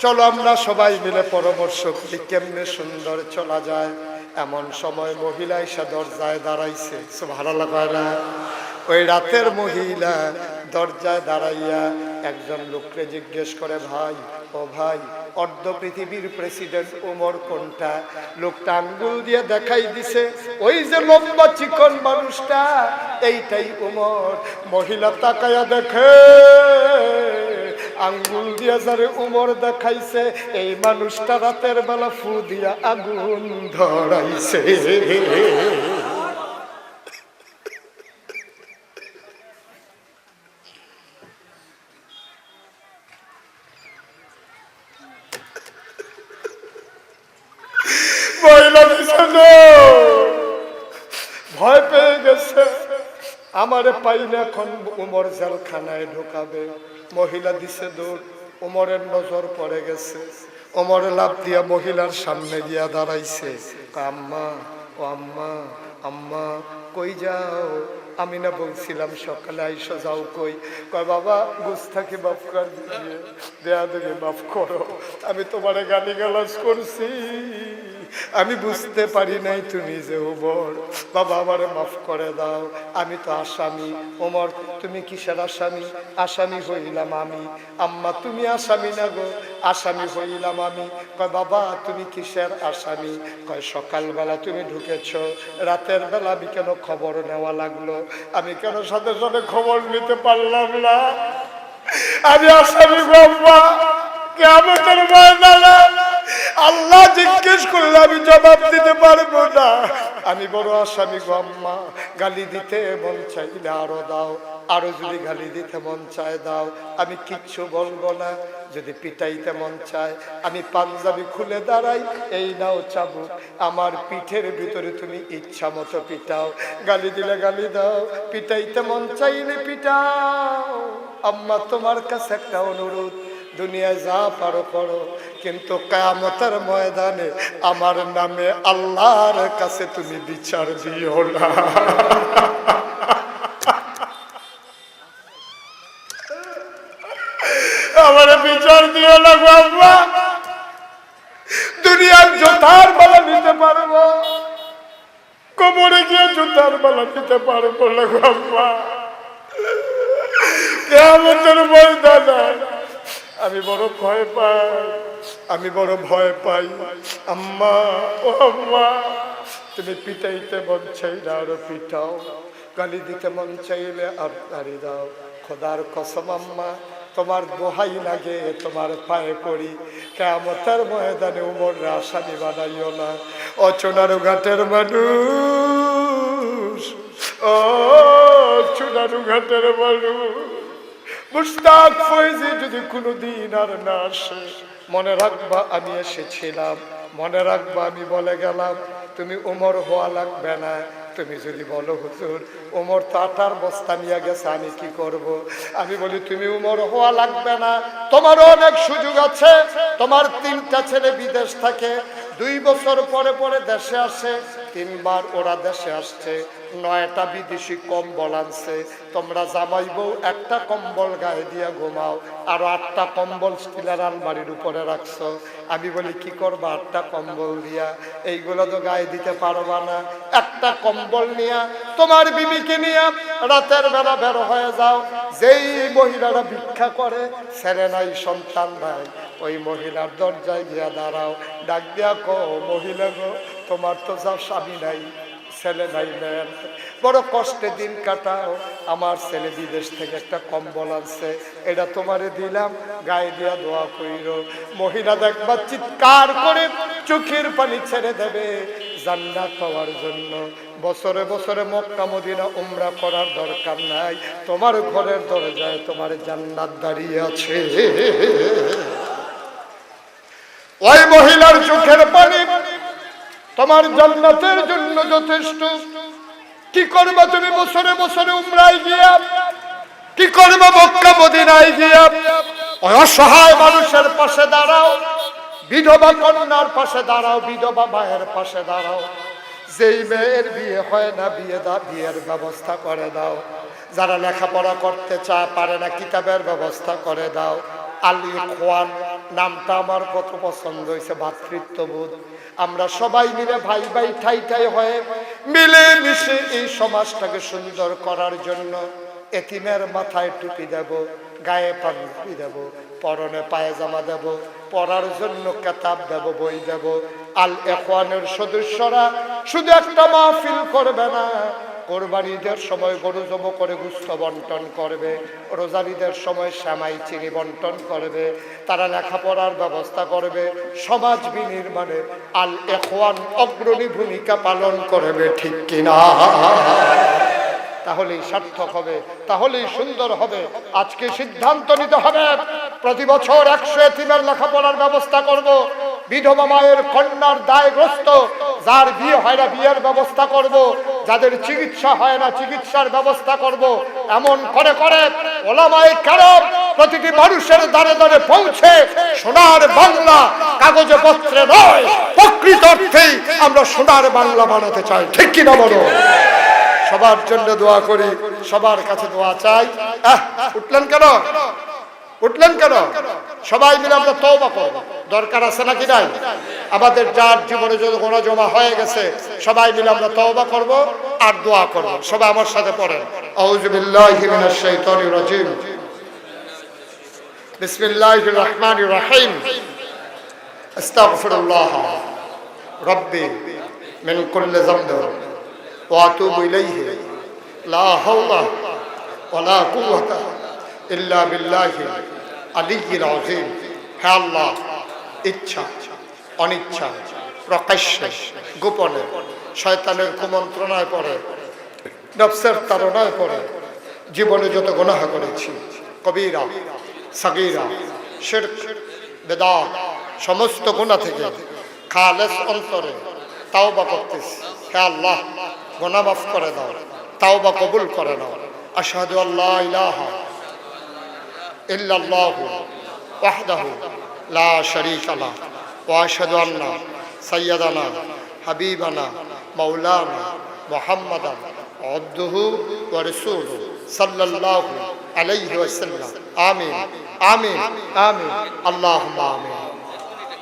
Speaker 1: চলো আমরা সবাই মিলে পরামর্শ করি কেমনে সুন্দর চলা যায়। এমন সময় মহিলা এসে দরজায় দাঁড়াইছে। সুবহানাল্লাহ কয় না? ওই রাতের মহিলা দরজায় দাঁড়াইয়া একজন লোককে জিজ্ঞেস করে ভাই ও ভাই অর্ধ পৃথিবীর প্রেসিডেন্ট ওমর কোনটা? লোকটা আঙ্গুল দিয়ে দেখাই দিছে ওই যে লম্বা চিকন মানুষটা, এইটাই ওমর। মহিলা তাকায়া দেখে আঙ্গুল দিয়া যারে উমর দেখাইছে এই মানুষটা রাতের বেলা ফু দিয়া আগুন ধরাইছে। ভয় পেয়ে গেছে, আমারে পাইলে এখন উমর জেলখানায় ঢোকাবে। মহিলা দিছে দৌড়, উমরের নজর পড়ে গেছে। উমর লাফ দিয়া মহিলার সামনে গিয়া দাঁড়াইছে। আম্মা ও আম্মা, আম্মা কই যাও? আমি না বলছিলাম সকালে আইসা যাও কই? কয় বাবা গুস্তাকে মাফ কর দিয়ে দেয়া দেবে, মাফ করো, আমি তোমারে গালিগালাজ করছি। আমি বুঝতে পারি নাই তুমি যে ওমর। বাবা আমারে মাফ করে দাও, আমি তো আসামি। ওমর তুমি কিসের আসামি? আসামি হইলাম আমি। আম্মা তুমি আসামি না গো, আসামি হইলাম আমি। কয় বাবা তুমি কিসের আসামি? কয় সকালবেলা তুমি ঢুকেছ, রাতের বেলা আমি কেন খবর নেওয়া লাগলো? আমি কেন সাথে সাথে খবর নিতে পারলাম না? আমি আসামি গো আম্মা। কিয়ামতের ময়দানে আল্লাহ জিজ্ঞেস করলে আমি জবাব দিতে পারবো না। আমি বড় আসামি গো আম্মা। গালি দিতে মন চাইলে আরো দাও, আরো যদি গালি দিতে মন চায় দাও, আমি কিচ্ছু বলবো না। যদি পিটাইতে মন চায় আমি পাঞ্জাবি খুলে দাঁড়াই, এই নাও চাবুক, আমার পিঠের ভিতরে তুমি ইচ্ছা মতো পিটাও। গালি দিলে গালি দাও, পিটাইতে মন চাইলে পিটাও। আম্মা তোমার কাছে একটা অনুরোধ, দুনিয়ায় যা পারো করো, কিন্তু কিয়ামতের ময়দানে আমার নামে আল্লাহর কাছে তুমি বিচার দিও না। আমার বিচার দিও না গো আম্মা। দুনিয়ার জুতার বালা নিতে পারবো, কবরে গিয়ে জুতার বালা নিতে পারবো না গো আম্মা। কিয়ামতের ময়দানে আমি বড় ভয় পাই, আমি বড় ভয় পাই। আম্মা ও আম্মা, তুমি পিটাইতে মন চাইলে আরো পিটাও, গালি দিতে মন চাইলে আর গালি দাও। খোদার কসম আম্মা, তোমার দোহাই লাগে, তোমার পায়ে পড়ি, কিয়ামতের ময়দানে উমররে আসামি বানাইও না। ও চুনারুঘাটের মানুষ, ও চুনারুঘাটের মানুষ, মুশতাক ফয়েজি যদি কোনোদিন আর না আসে, মনে রাখবা আমি এসেছিলাম, মনে রাখবা আমি বলে গেলাম। তুমি ওমর হওয়া লাগবে না। তুমি যদি বলো হুজুর ওমর তো আটার বস্তা নিয়ে গেছে, আমি কি করব? আমি বলি তুমি ওমর হওয়া লাগবে না, তোমারও অনেক সুযোগ আছে। তোমার 3টা ছেলে বিদেশ থাকে, 2 বছর পরে পরে দেশে আসে, 3 বার ওরা দেশে আসছে, 9টা বিদেশি কম্বল আনছে। তোমরা জামাই বউ একটা কম্বল গায়ে দিয়ে ঘুমাও, আর 8টা কম্বল স্টিলের আলমারির উপরে রাখছো। আমি বলি কি করবা 8টা কম্বল দিয়া? এইগুলো তো গায়ে দিতে পারবা না। একটা কম্বল নিয়া তোমার বিবিকে নিয়ে রাতের বেলা বের হয়ে যাও। যেই মহিলারা ভিক্ষা করে, ছেলে নাই সন্তান নাই, ওই মহিলার দরজায় গিয়া দাঁড়াও, ডাক দিয়া কো মহিলা গো, তোমার তো যা স্বামী নাই, ছেলে নাই, মেয়ে, বড় কষ্টে দিন কাটাও। আমার ছেলে বিদেশ থেকে একটা কম্বল আনছে, এটা তোমারে দিলাম, গায়ে দিয়া দোয়া কইরো। মহিলা দেখবা চিৎকার করে চোখের পানি ছেড়ে দেবে জান্নাত পাওয়ার জন্য। বছরে বছরে মক্কা মদিনা উমরা করার দরকার নাই, তোমার ঘরের দরজায় তোমার জান্নাত দাঁড়িয়ে আছে। ওই মহিলার চোখের পানি তোমার জান্নাতের জন্য যথেষ্ট। কি করবা তুমি বছরে বছরে উমরায় গিয়া? কি করবা মক্কা মদিনায় গিয়া? অসহায় মানুষের পাশে দাঁড়াও, বিধবা কন্যার পাশে দাঁড়াও, বিধবা মায়ের পাশে দাঁড়াও। যেই মেয়ের বিয়ে হয় না, বিয়ের ব্যবস্থা করে দাও। যারা লেখাপড়া করতে চায় পারে না, কিতাবের ব্যবস্থা করে দাও। আলী খোয়ান নামটা আমার কত পছন্দ হয়েছে, ভাতৃত্ববোধ। আমরা সবাই মিলে ভাই ভাই ঠাই ঠাই হয়ে মিলে মিশে এই সমাজটাকে সুন্দর করার জন্য এতিমের মাথায় টুপি দেব, গায়ে পাঞ্জাবি দেব, পরনে পায়জামা দেব, পড়ার জন্য কিতাব দেব, বই দেব। আল ইখওয়ানের সদস্যরা শুধু একটা মাহফিল করবে না, কোরবানিদের সময় গরু জব করে গোশত বন্টন করবে, রোজারিদের সময় সেমাই চিনি বন্টন করবে, তারা লেখাপড়ার ব্যবস্থা করবে, সমাজ বিনির্মাণে আল ইখওয়ান অগ্রণী ভূমিকা পালন করবে, ঠিক কিনা? তাহলেই সার্থক হবে, তাহলেই সুন্দর হবে। আজকে সিদ্ধান্ত নিতে হবে, প্রতি বছর 100 এতিমের লেখাপড়ার ব্যবস্থা করব। বিধবা মায়ের কন্যার দায়গ্রস্ত, যার বিয়ে হয় না বিয়ের ব্যবস্থা করব, যাদের চিকিৎসা হয় না চিকিৎসার ব্যবস্থা করব। এমন করে করে ওলামায়ে কেরাম প্রতিটি মানুষের দ্বারে দ্বারে পৌঁছে সোনার বাংলা কাগজে পত্রে নয়, প্রকৃত অর্থেই আমরা সোনার বাংলা বানাতে চাই, ঠিক কিনা বলো? সবার জন্য দোয়া করি, সবার কাছে দোয়া চাই। উঠলেন কেন? উঠলেন কেন? সবাই মিলে আমরা তওবা করব, দরকার আছে নাকি নাই? আমাদের যার জীবনে যত গুনাহ জমা হয়ে গেছে সবাই মিলে আমরা তওবা করব আর দোয়া করব। সবাই আমার সাথে পড়েন, আউযু বিল্লাহি মিনাশ শাইতানির রাজিম, বিসমিল্লাহির রহমানির রহিম, আস্তাগফিরুল্লাহ রাব্বি মিন কুল্লি যামবিন ওয়া আতুবু ইলাইহি লা হাওলা ওয়া লা কুওয়াতা ইল্লা বিল্লাহি আলিয়্যিল আযীম। হে আল্লাহ, ইচ্ছা অনিচ্ছা প্রকাশ্যে গোপনে শয়তানের কুমন্ত্রণায় পড়ে নফসের তাড়নায় পড়ে জীবনে যত গুনাহ করেছি, কবিরা সাগীরা শিরক বিদআত সমস্ত গুনাহ থেকে খালেস অন্তরে তাওবা করতেছি। হে আল্লাহ, গুনাহ মাফ করে দাও, তাওবা কবুল করে নাও। আশহাদু আল্লা ইলাহা ইল্লাল্লাহু ওয়াহদাহু লা শারীকা লাহু ওয়া আশহাদু আন্না সাইয়্যিদানা হাবিবানা মাওলানা মুহাম্মাদান আবদুহু ওয়া রাসূলুহু সাল্লাল্লাহু আলাইহি ওয়াসাল্লাম। আমিন আমিন আমিন, আল্লাহুম্মা আমিন।